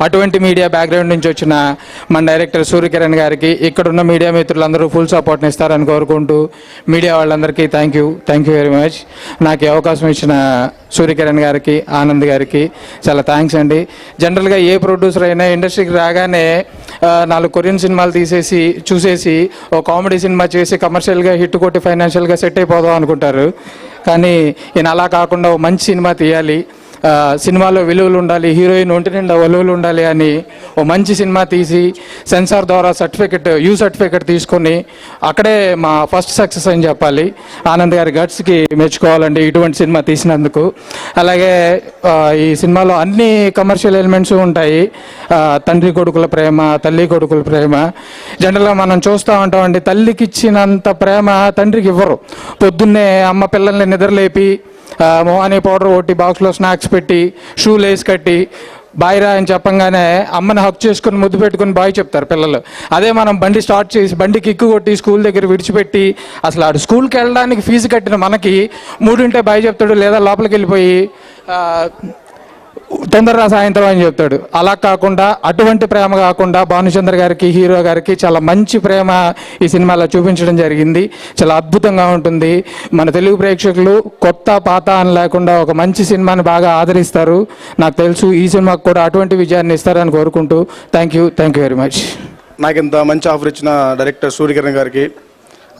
అటువంటి మీడియా బ్యాక్గ్రౌండ్ నుంచి వచ్చిన మన డైరెక్టర్ సూర్యకిరణ్ గారికి, ఇక్కడున్న మీడియా మిత్రులందరూ ఫుల్ సపోర్ట్ని ఇస్తారని కోరుకుంటూ మీడియా వాళ్ళందరికీ థ్యాంక్ యూ వెరీ మచ్. నాకు ఈ అవకాశం ఇచ్చిన సూర్యకిరణ్ గారికి, ఆనంద్ గారికి చాలా థ్యాంక్స్ అండి. జనరల్గా ఏ ప్రొడ్యూసర్ అయినా ఇండస్ట్రీకి రాగానే 4 కొరియన్ సినిమాలు చూసేసి ఓ కామెడీ సినిమా చేసి కమర్షియల్గా హిట్ కొట్టి ఫైనాన్షియల్గా సెట్ అయిపోదాం అనుకుంటారు. కానీ ఈయన అలా కాకుండా ఓ మంచి సినిమా తీయాలి, సినిమాలో విలువలు ఉండాలి, హీరోయిన్ ఒంటి నిండా విలువలు ఉండాలి అని ఓ మంచి సినిమా తీసి సెన్సార్ ద్వారా యూ సర్టిఫికెట్ తీసుకొని అక్కడే మా ఫస్ట్ సక్సెస్ అని చెప్పాలి. ఆనంద్ గారి గట్స్కి మెచ్చుకోవాలండి ఇటువంటి సినిమా తీసినందుకు. అలాగే ఈ సినిమాలో అన్ని కమర్షియల్ ఎలిమెంట్స్ ఉంటాయి. తండ్రి కొడుకుల ప్రేమ, తల్లి కొడుకుల ప్రేమ. జనరల్గా మనం చూస్తూ ఉంటామండి, తల్లికి ఇచ్చినంత ప్రేమ తండ్రికి ఇవ్వరు. పొద్దున్నే అమ్మ పిల్లల్ని నిద్రలేపి మోహానీ పౌడర్ కొట్టి బాక్స్లో స్నాక్స్ పెట్టి షూలు వేసి కట్టి బాయ్ రా అని చెప్పంగానే అమ్మని హక్ చేసుకుని ముద్దు పెట్టుకుని బాయ్ చెప్తారు పిల్లలు. అదే మనం బండి స్టార్ట్ చేసి బండి కిక్కు కొట్టి స్కూల్ దగ్గర విడిచిపెట్టి అసలు ఆడు స్కూల్కి వెళ్ళడానికి ఫీజు కట్టిన మనకి 3 బాయ్ చెప్తాడు, లేదా లోపలికి వెళ్ళిపోయి తొందరగా సాయంత్రం అని చెప్తాడు. అలా కాకుండా అటువంటి ప్రేమ కాకుండా భానుచంద్ర గారికి, హీరో గారికి చాలా మంచి ప్రేమ ఈ సినిమాలో చూపించడం జరిగింది. చాలా అద్భుతంగా ఉంటుంది. మన తెలుగు ప్రేక్షకులు కొత్త పాత అని లేకుండా ఒక మంచి సినిమాని బాగా ఆదరిస్తారు. నాకు తెలుసు ఈ సినిమాకు కూడా అటువంటి విజయాన్ని ఇస్తారని కోరుకుంటూ థ్యాంక్ యూ వెరీ మచ్. నాకు ఇంత మంచి ఆఫర్ ఇచ్చిన డైరెక్టర్ సూర్యకిరణ్ గారికి,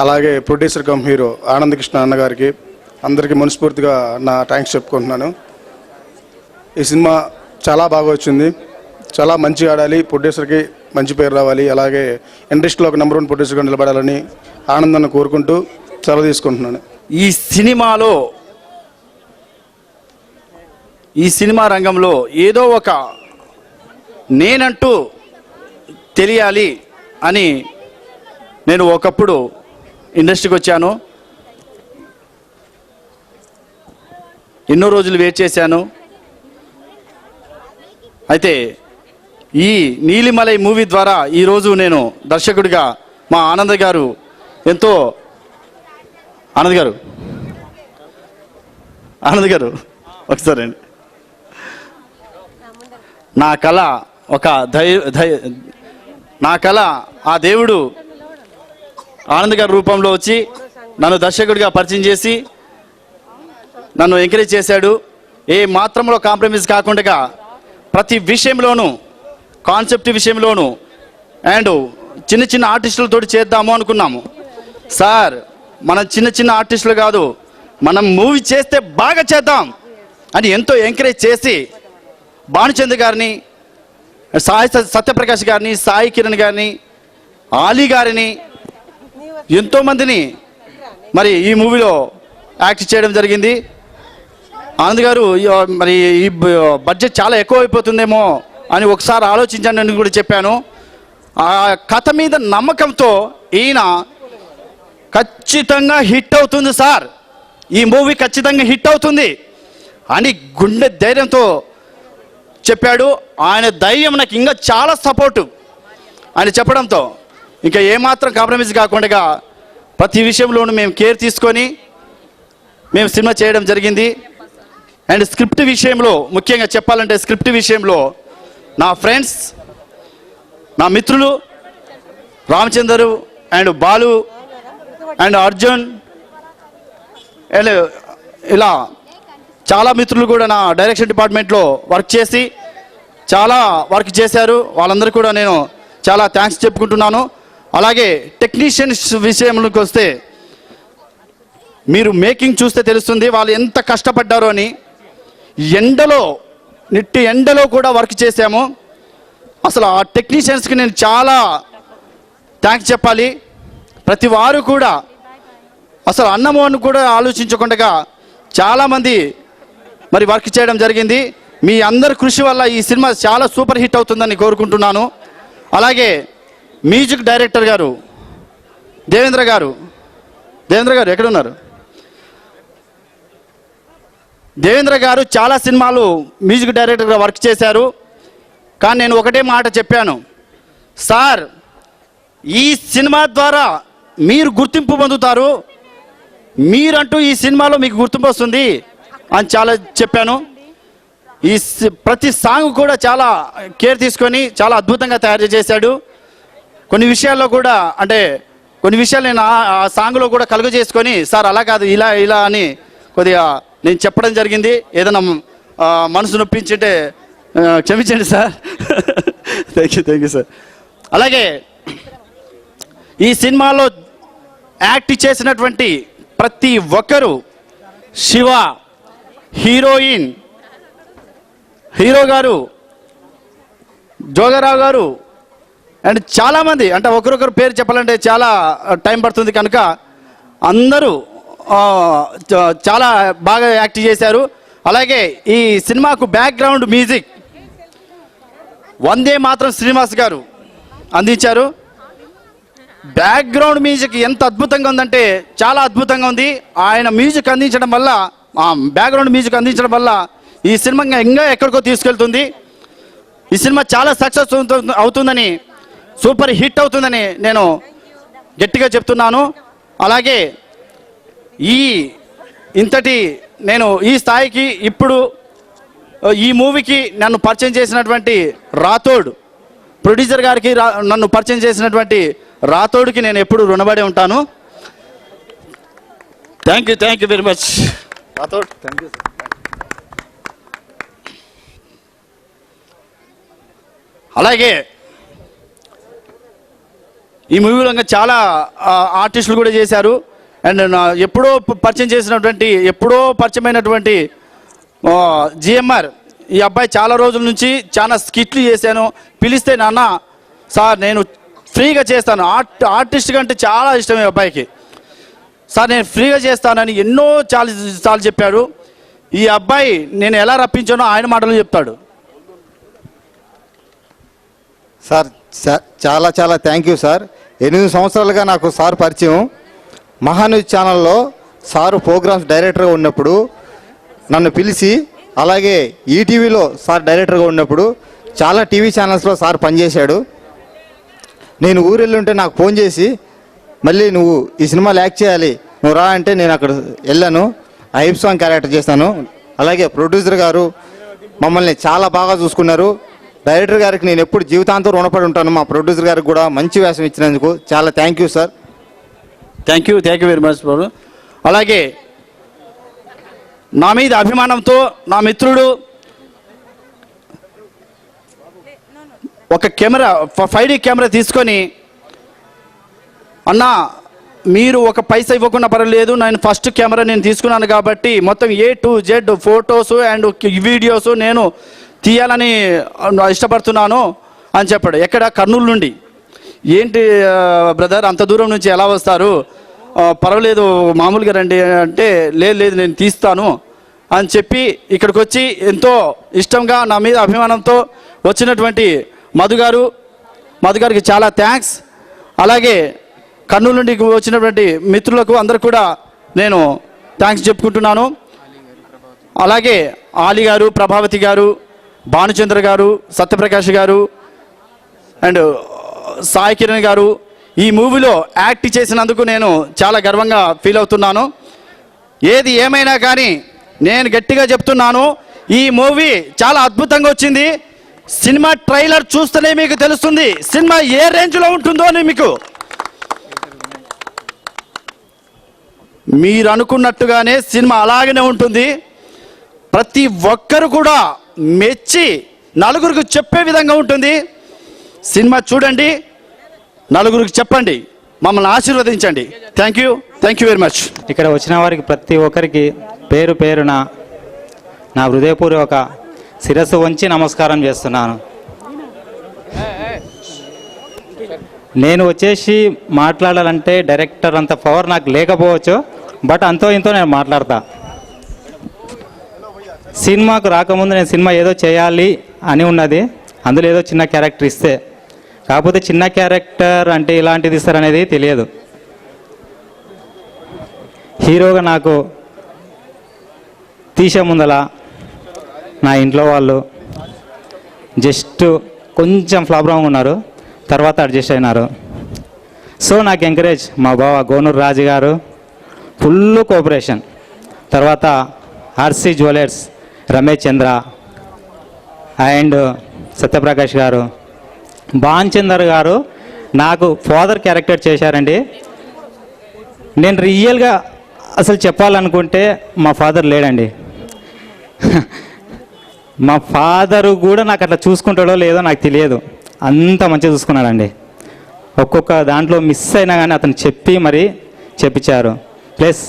అలాగే producer come hero Anand Krishna అన్న గారికి అందరికీ మనస్ఫూర్తిగా నా థ్యాంక్స్ చెప్పుకుంటున్నాను. ఈ సినిమా చాలా బాగా వచ్చింది, చాలా మంచిగా ఆడాలి, ప్రొడ్యూసర్కి మంచి పేరు రావాలి, అలాగే ఇండస్ట్రీలో ఒక నెంబర్ 1 ప్రొడ్యూసర్గా నిలబడాలని ఆనందాన్ని కోరుకుంటూ సెలవు తీసుకుంటున్నాను. ఈ సినిమా రంగంలో ఏదో ఒక నేనంటూ తెలియాలి అని నేను ఒకప్పుడు ఇండస్ట్రీకి వచ్చాను. ఎన్నో రోజులు వెయిట్ చేశాను. అయితే ఈ నీలిమలై మూవీ ద్వారా ఈరోజు నేను దర్శకుడిగా మా ఆనంద్ గారు ఒకసారి అండి, నా కళ ఆ దేవుడు ఆనంద్ గారి రూపంలో వచ్చి నన్ను దర్శకుడిగా పరిచయం చేసి నన్ను ఎంకరేజ్ చేశాడు. ఏ మాత్రంలో కాంప్రమైజ్ కాకుండా ప్రతి విషయంలోనూ, కాన్సెప్ట్ విషయంలోనూ అండ్ చిన్న ఆర్టిస్టులతో చేద్దాము అనుకున్నాము. సార్ మనం చిన్న ఆర్టిస్టులు కాదు, మనం మూవీ చేస్తే బాగా చేద్దాం అని ఎంతో ఎంకరేజ్ చేసి భానుచంద్ర గారిని, సత్యప్రకాష్ గారిని, సాయి కిరణ్ గారిని, ఆలీ గారిని, ఎంతోమందిని మరి ఈ మూవీలో యాక్ట్ చేయడం జరిగింది. ఆనంద్ గారు మరి ఈ బడ్జెట్ చాలా ఎక్కువ అయిపోతుందేమో అని ఒకసారి ఆలోచించండి అని కూడా చెప్పాను. ఆ కథ మీద నమ్మకంతో ఈయన ఖచ్చితంగా హిట్ అవుతుంది సార్, ఈ మూవీ ఖచ్చితంగా హిట్ అవుతుంది అని గుండె ధైర్యంతో చెప్పాడు. ఆయన ధైర్యం నాకు ఇంకా చాలా సపోర్టు అని చెప్పడంతో ఇంకా ఏమాత్రం కాంప్రమైజ్ కాకుండా ప్రతి విషయంలోనూ మేము కేర్ తీసుకొని మేము సినిమా చేయడం జరిగింది. అండ్ స్క్రిప్ట్ విషయంలో ముఖ్యంగా చెప్పాలంటే స్క్రిప్ట్ విషయంలో నా ఫ్రెండ్స్, నా మిత్రులు Ramachandar and Balu and Arjun and ఇలా చాలా మిత్రులు కూడా నా డైరెక్షన్ డిపార్ట్మెంట్లో వర్క్ చేసి చాలా వర్క్ చేశారు. వాళ్ళందరూ కూడా నేను చాలా థ్యాంక్స్ చెప్పుకుంటున్నాను. అలాగే టెక్నీషియన్స్ విషయంలోకి వస్తే మీరు మేకింగ్ చూస్తే తెలుస్తుంది వాళ్ళు ఎంత కష్టపడ్డారో అని. ఎండలో నిట్టి ఎండలో కూడా వర్క్ చేశాము. అసలు ఆ టెక్నీషియన్స్కి నేను చాలా థ్యాంక్స్ చెప్పాలి. ప్రతి వారు కూడా అసలు అన్నము అని కూడా ఆలోచించకుండా చాలామంది మరి వర్క్ చేయడం జరిగింది. మీ అందరి కృషి వల్ల ఈ సినిమా చాలా సూపర్ హిట్ అవుతుందని కోరుకుంటున్నాను. అలాగే మ్యూజిక్ డైరెక్టర్ గారు దేవేంద్ర గారు ఎక్కడున్నారు? దేవేంద్ర గారు చాలా సినిమాలు మ్యూజిక్ డైరెక్టర్గా వర్క్ చేశారు. కానీ నేను ఒకటే మాట చెప్పాను, సార్ ఈ సినిమా ద్వారా మీరు గుర్తింపు పొందుతారు, మీరంటూ ఈ సినిమాలో మీకు గుర్తింపు వస్తుంది అని చాలా చెప్పాను. ప్రతి సాంగ్ కూడా చాలా కేర్ తీసుకొని చాలా అద్భుతంగా తయారు చేశాడు. కొన్ని విషయాల్లో కూడా అంటే కొన్ని విషయాలు నేను ఆ సాంగ్లో కూడా కలుగు చేసుకొని సార్ అలా కాదు ఇలా అని కొద్దిగా నేను చెప్పడం జరిగింది. ఏదైనా మనసు నొప్పించుంటే క్షమించండి సార్. Thank you sir. అలాగే ఈ సినిమాలో యాక్ట్ చేసినటువంటి ప్రతి ఒక్కరూ, శివ, హీరోయిన్, హీరో గారు, జోగరావు గారు అండ్ చాలామంది, అంటే ఒకరొకరు పేరు చెప్పాలంటే చాలా టైం పడుతుంది కనుక అందరూ చాలా బాగా యాక్ట్ చేశారు. అలాగే ఈ సినిమాకు బ్యాక్గ్రౌండ్ మ్యూజిక్ వందే మాత్రం శ్రీనివాస్ గారు అందించారు. బ్యాక్గ్రౌండ్ మ్యూజిక్ ఎంత అద్భుతంగా ఉందంటే చాలా అద్భుతంగా ఉంది. ఆయన మ్యూజిక్ అందించడం వల్ల, బ్యాక్గ్రౌండ్ మ్యూజిక్ అందించడం వల్ల ఈ సినిమా ఇంకా ఎక్కడికో తీసుకెళ్తుంది. ఈ సినిమా చాలా సక్సెస్ అవుతుందని, సూపర్ హిట్ అవుతుందని నేను గట్టిగా చెప్తున్నాను. అలాగే నేను ఈ స్థాయికి ఇప్పుడు ఈ మూవీకి నన్ను పరిచయం చేసినటువంటి రాథోడ్ ప్రొడ్యూసర్ గారికి, నన్ను పరిచయం చేసినటువంటి రాథోడ్కి నేను ఎప్పుడు రుణపడి ఉంటాను. Thank you very much Rathod. Thank you. అలాగే ఈ మూవీలో ఇంకా చాలా ఆర్టిస్టులు కూడా చేశారు. అండ్ ఎప్పుడో పరిచయమైనటువంటి జిఎంఆర్, ఈ అబ్బాయి చాలా రోజుల నుంచి చాలా స్కిట్లు చేశాను. పిలిస్తే నాన్న సార్ నేను ఫ్రీగా చేస్తాను, ఆర్టిస్ట్ కంటే చాలా ఇష్టం ఈ అబ్బాయికి, సార్ నేను ఫ్రీగా చేస్తానని చాలా చెప్పాడు. ఈ అబ్బాయి నేను ఎలా రప్పించానో ఆయన మాటలు చెప్తాడు. సార్ చాలా థ్యాంక్ యూ సార్. 8 సంవత్సరాలుగా నాకు సార్ పరిచయం. మహాన్యూస్ ఛానల్లో సారు ప్రోగ్రామ్స్ డైరెక్టర్గా ఉన్నప్పుడు నన్ను పిలిచి, అలాగే ఈటీవీలో సార్ డైరెక్టర్గా ఉన్నప్పుడు చాలా టీవీ ఛానల్స్లో సార్ పనిచేశాడు. నేను ఊరెళ్ళుంటే నాకు ఫోన్ చేసి మళ్ళీ నువ్వు ఈ సినిమాలో యాక్ట్ చేయాలి, నువ్వు రా అంటే నేను అక్కడ వెళ్ళాను. ఐబ్ సాంగ్ క్యారెక్టర్ చేశాను. అలాగే ప్రొడ్యూసర్ గారు మమ్మల్ని చాలా బాగా చూసుకున్నారు. డైరెక్టర్ గారికి నేను ఎప్పుడు జీవితాంతం రుణపడి ఉంటాను. మా ప్రొడ్యూసర్ గారికి కూడా మంచి వేషం ఇచ్చినందుకు చాలా thank you sir. Thank you very much బాబు. అలాగే నా మీద అభిమానంతో నా మిత్రుడు ఒక కెమెరా 5D కెమెరా తీసుకొని, అన్నా మీరు ఒక పైసా ఇవ్వకుండా పర్వాలేదు, నేను ఫస్ట్ కెమెరా నేను తీసుకున్నాను కాబట్టి మొత్తం A to Z photos and videos నేను తీయాలని ఇష్టపడుతున్నాను అని చెప్పాడు. ఎక్కడ? కర్నూలు నుండి. ఏంటి బ్రదర్ అంత దూరం నుంచి ఎలా వస్తారు, పర్వాలేదు మామూలుగా రండి అంటే, లేదు నేను తీస్తాను అని చెప్పి ఇక్కడికి వచ్చి ఎంతో ఇష్టంగా నా మీద అభిమానంతో వచ్చినటువంటి మధు గారికి చాలా థ్యాంక్స్. అలాగే కర్నూలు నుండి వచ్చినటువంటి మిత్రులకు అందరు కూడా నేను థ్యాంక్స్ చెప్పుకుంటున్నాను. అలాగే ఆలి గారు, ప్రభావతి గారు, భానుచంద్ర గారు, సత్యప్రకాష్ గారు అండ్ సాయి కిరణ్ గారు ఈ మూవీలో యాక్ట్ చేసినందుకు నేను చాలా గర్వంగా ఫీల్ అవుతున్నాను. ఏది ఏమైనా కానీ నేను గట్టిగా చెప్తున్నాను, ఈ మూవీ చాలా అద్భుతంగా వచ్చింది. సినిమా ట్రైలర్ చూస్తేనే మీకు తెలుస్తుంది సినిమా ఏ రేంజ్లో ఉంటుందో అని. మీరు అనుకున్నట్టుగానే సినిమా అలాగనే ఉంటుంది. ప్రతి ఒక్కరు కూడా మెచ్చి నలుగురికి చెప్పే విధంగా ఉంటుంది. సినిమా చూడండి, నలుగురికి చెప్పండి, మమ్మల్ని ఆశీర్వదించండి. Thank you very much. ఇక్కడ వచ్చిన వారికి ప్రతి ఒక్కరికి పేరు పేరున నా హృదయపూర్వక శిరస్సు వంచి నమస్కారం చేస్తున్నాను. నేను వచ్చేసి మాట్లాడాలంటే డైరెక్టర్ అంత పవర్ నాకు లేకపోవచ్చు, బట్ అంతో ఇంతో నేను మాట్లాడతా. సినిమాకు రాకముందు నేను సినిమా ఏదో చేయాలి అని ఉన్నది, అందులో ఏదో చిన్న క్యారెక్టర్ ఇస్తే, కాకపోతే చిన్న క్యారెక్టర్ అంటే ఇలాంటిది ఇస్తారనేది తెలియదు. హీరోగా నాకు తీసే ముందల నా ఇంట్లో వాళ్ళు జస్ట్ కొంచెం ఫ్లాబ్రాంగ్ ఉన్నారు, తర్వాత అడ్జస్ట్ అయినారు. సో నాకు ఎంకరేజ్ మా బావ గోనూరు రాజు గారు, ఫుల్ కోఆపరేషన్. తర్వాత RC jewellers Ramesh Chandra and Satya Prakash గారు, భాన్చందర్ గారు నాకు ఫాదర్ క్యారెక్టర్ చేశారండి. నేను రియల్గా అసలు చెప్పాలనుకుంటే మా ఫాదర్ లేడండి. మా ఫాదరు కూడా నాకు అట్లా చూసుకుంటాడో లేదో నాకు తెలియదు, అంత మంచిగా చూసుకున్నాడండి. ఒక్కొక్క దాంట్లో మిస్ అయినా కానీ అతను చెప్పి మరి చెప్పించారు. ప్లస్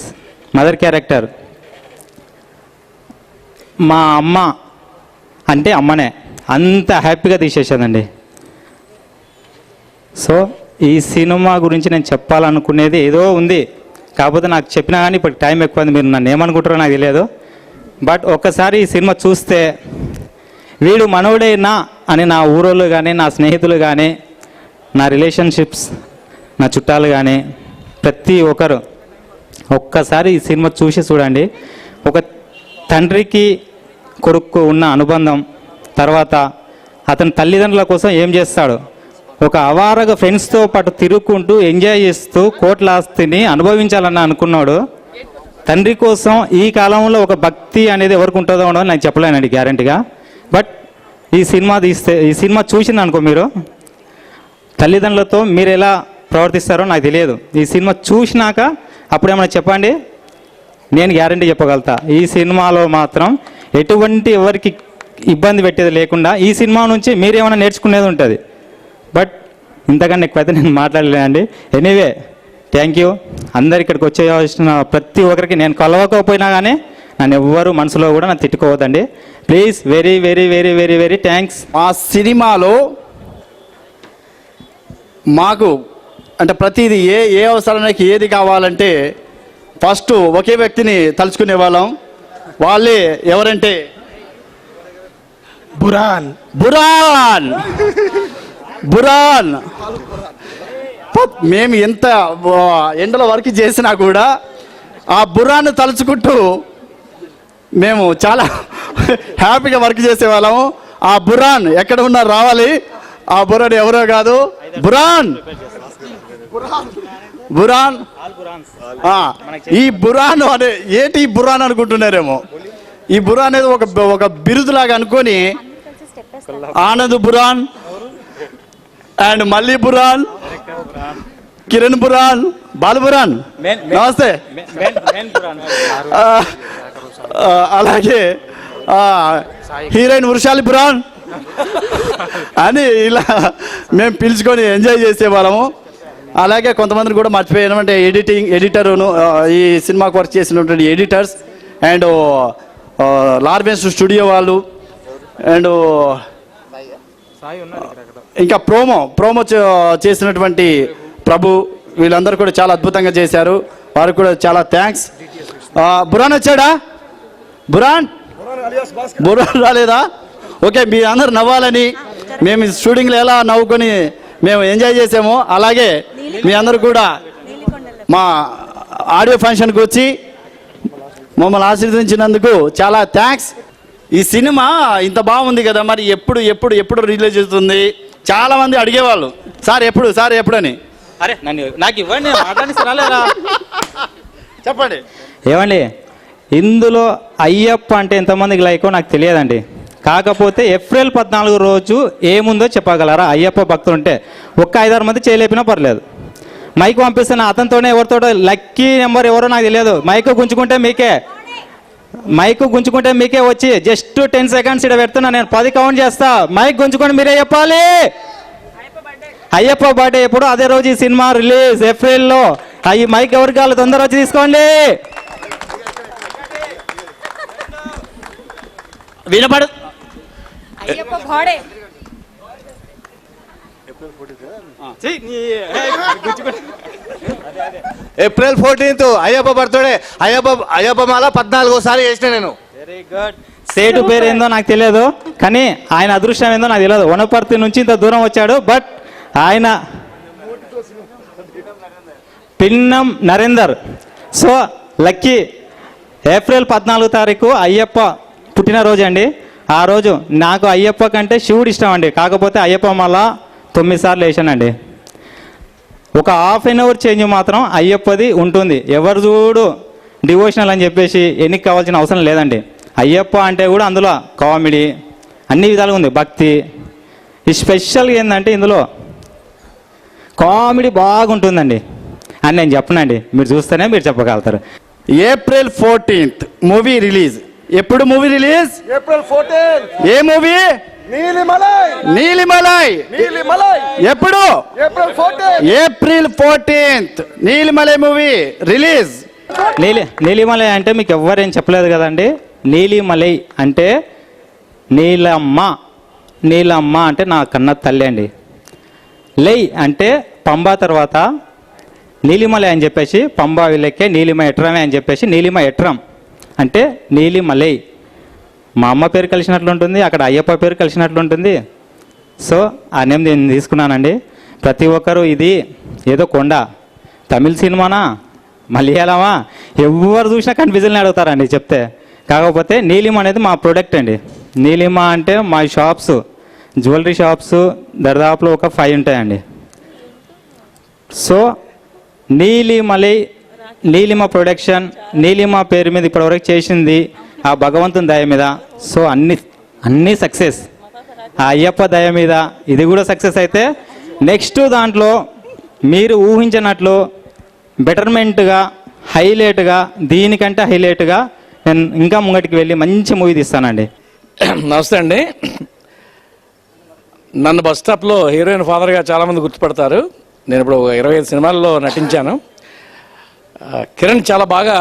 మదర్ క్యారెక్టర్ మా అమ్మ అంటే అమ్మనే, అంత హ్యాపీగా తీసేసేదండి. సో ఈ సినిమా గురించి నేను చెప్పాలనుకునేది ఏదో ఉంది, కాకపోతే నాకు చెప్పినా కానీ ఇప్పుడు టైం ఎక్కువైంది, మీరు నన్ను ఏమనుకుంటారో నాకు తెలియదు. బట్ ఒక్కసారి ఈ సినిమా చూస్తే వీడు మనవడేనా అని నా ఊరోళ్ళు కానీ, నా స్నేహితులు కానీ, నా రిలేషన్షిప్స్, నా చుట్టాలు కానీ ప్రతి ఒక్కరు ఒక్కసారి ఈ సినిమా చూసి చూడండి. ఒక తండ్రికి కొడుకు ఉన్న అనుబంధం, తర్వాత అతని తల్లిదండ్రుల కోసం ఏం చేస్తాడు, ఒక అవారగా ఫ్రెండ్స్తో పాటు తిరుగుకుంటూ ఎంజాయ్ చేస్తూ కోట్ల ఆస్తిని అనుభవించాలని అనుకున్నాడు. తండ్రి కోసం ఈ కాలంలో ఒక భక్తి అనేది ఎవరికి ఉంటుందో ఉండదో నేను చెప్పలేనండి గ్యారంటీగా. బట్ ఈ సినిమా చూసింది అనుకో, మీరు తల్లిదండ్రులతో మీరు ఎలా ప్రవర్తిస్తారో నాకు తెలియదు. ఈ సినిమా చూసినాక అప్పుడు ఏమైనా చెప్పండి, నేను గ్యారంటీ చెప్పగలుగుతా. ఈ సినిమాలో మాత్రం ఎటువంటి ఎవరికి ఇబ్బంది పెట్టేది లేకుండా ఈ సినిమా నుంచి మీరు ఏమైనా నేర్చుకునేది ఉంటుంది. బట్ ఇంతకన్నా ఎక్కువైతే నేను మాట్లాడలేనండి. Anyway thank you. అందరు ఇక్కడికి వచ్చేసిన ప్రతి ఒక్కరికి, నేను కలవకపోయినా కానీ నన్ను ఎవ్వరు మనసులో కూడా నన్ను తిట్టుకోవద్దండి please. Very very very very very thanks. మా సినిమాలో మాకు అంటే ప్రతిదీ ఏ అవసరానికి ఏది కావాలంటే ఫస్ట్ ఒకే వ్యక్తిని తలుచుకునే వాళ్ళం. వాళ్ళే ఎవరంటే బురాన్. మేము ఎంత ఎండల వర్క్ చేసినా కూడా ఆ బురాన్ని తలుచుకుంటూ మేము చాలా హ్యాపీగా వర్క్ చేసేవాళ్ళము. ఆ బురాన్ ఎక్కడ ఉన్నా రావాలి. ఆ బురాన్ ఎవరో కాదు, బురాన్. ఈ బురాన్ అనే ఏంటి బురాన్ అనుకుంటున్నారేమో. ఈ బురాన్ అనేది ఒక బిరుదులాగా అనుకొని ఆనంద్ బురాన్ అండ్ మల్లి బురాన్, కిరణ్ బురాన్, బాలు బురాన్, నమస్తే. అలాగే హీరోయిన్ వృషాలి బురాన్ అని ఇలా మేము పిలుచుకొని ఎంజాయ్ చేసేవాళ్ళము. అలాగే కొంతమందిని కూడా మర్చిపోయాను, అంటే ఎడిటరును ఈ సినిమాకు వర్క్ చేసినటువంటి ఎడిటర్స్ అండ్ లార్బెన్స్ స్టూడియో వాళ్ళు అండ్ ఇంకా ప్రోమో చేసినటువంటి ప్రభు, వీళ్ళందరూ కూడా చాలా అద్భుతంగా చేశారు. వారికి కూడా చాలా థ్యాంక్స్. బురాన్ వచ్చాడా? బురాన్ రాలేదా? ఓకే, మీ అందరు నవ్వాలని మేము షూటింగ్లో ఎలా నవ్వుకొని మేము ఎంజాయ్ చేసామో అలాగే మీ అందరూ కూడా మా ఆడియో ఫంక్షన్కి వచ్చి మమ్మల్ని ఆశీర్వదించినందుకు చాలా థ్యాంక్స్. ఈ సినిమా ఇంత బాగుంది కదా, మరి ఎప్పుడు రిలీజ్ అవుతుంది? చాలా మంది అడిగేవాళ్ళు, సార్ ఎప్పుడని. అరే నాకు ఇవ్వండి, చెప్పండి. ఏమండి, ఇందులో అయ్యప్ప అంటే ఎంతమందికి లైకో నాకు తెలియదండి. కాకపోతే ఏప్రిల్ 14 రోజు ఏముందో చెప్పగలరా? అయ్యప్ప భక్తులు ఉంటే ఒక్క 5-6 మంది చేయలేపినా పర్లేదు. మైక్ పంపిస్తున్న అతనితోనే ఎవరితో లక్కీ నెంబర్ ఎవరో నాకు తెలియదు. మైక్ గుంజుకుంటే మీకే మైక్ గుంజుకుంటే మీకే వచ్చి జస్ట్ 10 సెకండ్స్ ఇక్కడ పెడుతున్నా, నేను 10 కౌంట్ చేస్తా. మైక్ గుంజుకొని మీరే చెప్పాలి. అయ్యప్ప బర్త్డే ఎప్పుడు? అదే రోజు ఈ సినిమా రిలీజ్ ఏప్రిల్లో. ఈ మైక్ ఎవరికి కావాలి? తొందర వచ్చి తీసుకోండి. వినపడు. April 14th Ayyappa birthday. Ayyappa మాల 14సారి చేసిన నేను. Very good. సేటు పేరు ఏందో నాకు తెలియదు, కానీ ఆయన అదృష్టం ఏందో నాకు తెలియదు. వనపర్తి నుంచి ఇంత దూరం వచ్చాడు, బట్ ఆయన Pinnam Narender. So lucky. April 14వ తారీఖు అయ్యప్ప పుట్టినరోజు అండి. ఆ రోజు నాకు అయ్యప్ప కంటే శివుడు ఇష్టం అండి. కాకపోతే అయ్యప్ప మళ్ళా 9 సార్లు వేసానండి. ఒక హాఫ్ అన్ అవర్ చేంజ్ మాత్రం అయ్యప్పది ఉంటుంది. ఎవరు చూడు డివోషనల్ అని చెప్పేసి ఎన్నిక కావాల్సిన అవసరం లేదండి. అయ్యప్ప అంటే కూడా అందులో కామెడీ అన్ని విధాలుగా ఉంది, భక్తి. ఈ స్పెషల్గా ఏంటంటే ఇందులో కామెడీ బాగుంటుందండి అని నేను చెప్పనండి, మీరు చూస్తేనే మీరు చెప్పగలుగుతారు. April 14th movie release. ఎప్పుడు మూవీ రిలీజ్? ఏప్రిల్ 14. ఏ మూవీ? నీలిమలై. ఎప్పుడు? April 14th Neelimalai movie release. Neelimalai అంటే మీకు ఎవ్వరేం చెప్పలేదు కదండి. నీలిమలై అంటే నీలమ్మ. నీలమ్మ అంటే నా కన్న తల్లి అండి. లై అంటే పంబా తర్వాత నీలిమలై అని చెప్పేసి పంబా విలకే నీలిమ ఎట్రమే అని చెప్పేసి నీలిమ ఎట్రం అంటే నీలిమలై. మా అమ్మ పేరు కలిసినట్లుంటుంది, అక్కడ అయ్యప్ప పేరు కలిసినట్లుంటుంది. సో ఆ నేమ్ నేను తీసుకున్నానండి. ప్రతి ఒక్కరూ ఇది ఏదో కొండ, తమిళ సినిమానా మలయాళమా ఎవరు చూసినా కన్ఫ్యూజన్లో అడుగుతారండి చెప్తే. కాకపోతే నీలిమ అనేది మా ప్రొడక్ట్ అండి. నీలిమ అంటే మా షాప్స్, జ్యువెలరీ షాప్స్ దరిదాపులో ఒక 5 ఉంటాయండి. సో నీలిమలై, నీలిమ ప్రొడక్షన్, నీలిమ పేరు మీద ఇప్పటివరకు చేసింది ఆ భగవంతుని దయ మీద. సో అన్ని సక్సెస్ ఆ అయ్యప్ప దయ మీద. ఇది కూడా సక్సెస్ అయితే నెక్స్ట్ దాంట్లో మీరు ఊహించినట్లు బెటర్మెంట్గా, హైలైట్గా, దీనికంటే హైలైట్గా నేను ఇంకా ముంగటికి వెళ్ళి మంచి మూవీ తీస్తానండి. నమస్తే అండి. నన్ను బస్ స్టాప్లో హీరోయిన్ ఫాదర్గా చాలామంది గుర్తుపడతారు. నేను ఇప్పుడు 25 సినిమాల్లో నటించాను. కిరణ్ చాలా బాగా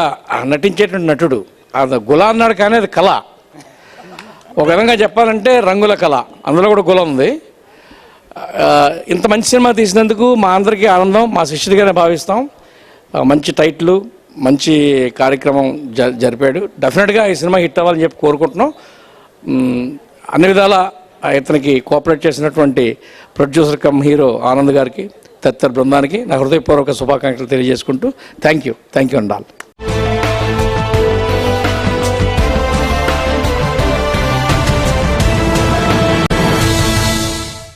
నటించేటువంటి నటుడు. అది గుల అన్నాడు కానీ అది కళ. ఒక విధంగా చెప్పాలంటే రంగుల కళ, అందులో కూడా గుల ఉంది. ఇంత మంచి సినిమా తీసినందుకు మా అందరికీ ఆనందం, మా శిష్యుడిగానే భావిస్తాం. మంచి టైటిల్, మంచి కార్యక్రమం జరిపాడు. డెఫినెట్గా ఈ సినిమా హిట్ అవ్వాలని చెప్పి కోరుకుంటున్నాం. అన్ని విధాల ఇతనికి కోఆపరేట్ చేసినటువంటి ప్రొడ్యూసర్ కమ్ హీరో ఆనంద్ గారికి, తదితర బృందానికి నా హృదయపూర్వక శుభాకాంక్షలు తెలియజేసుకుంటూ థ్యాంక్ యూ అండ్ ఆల్.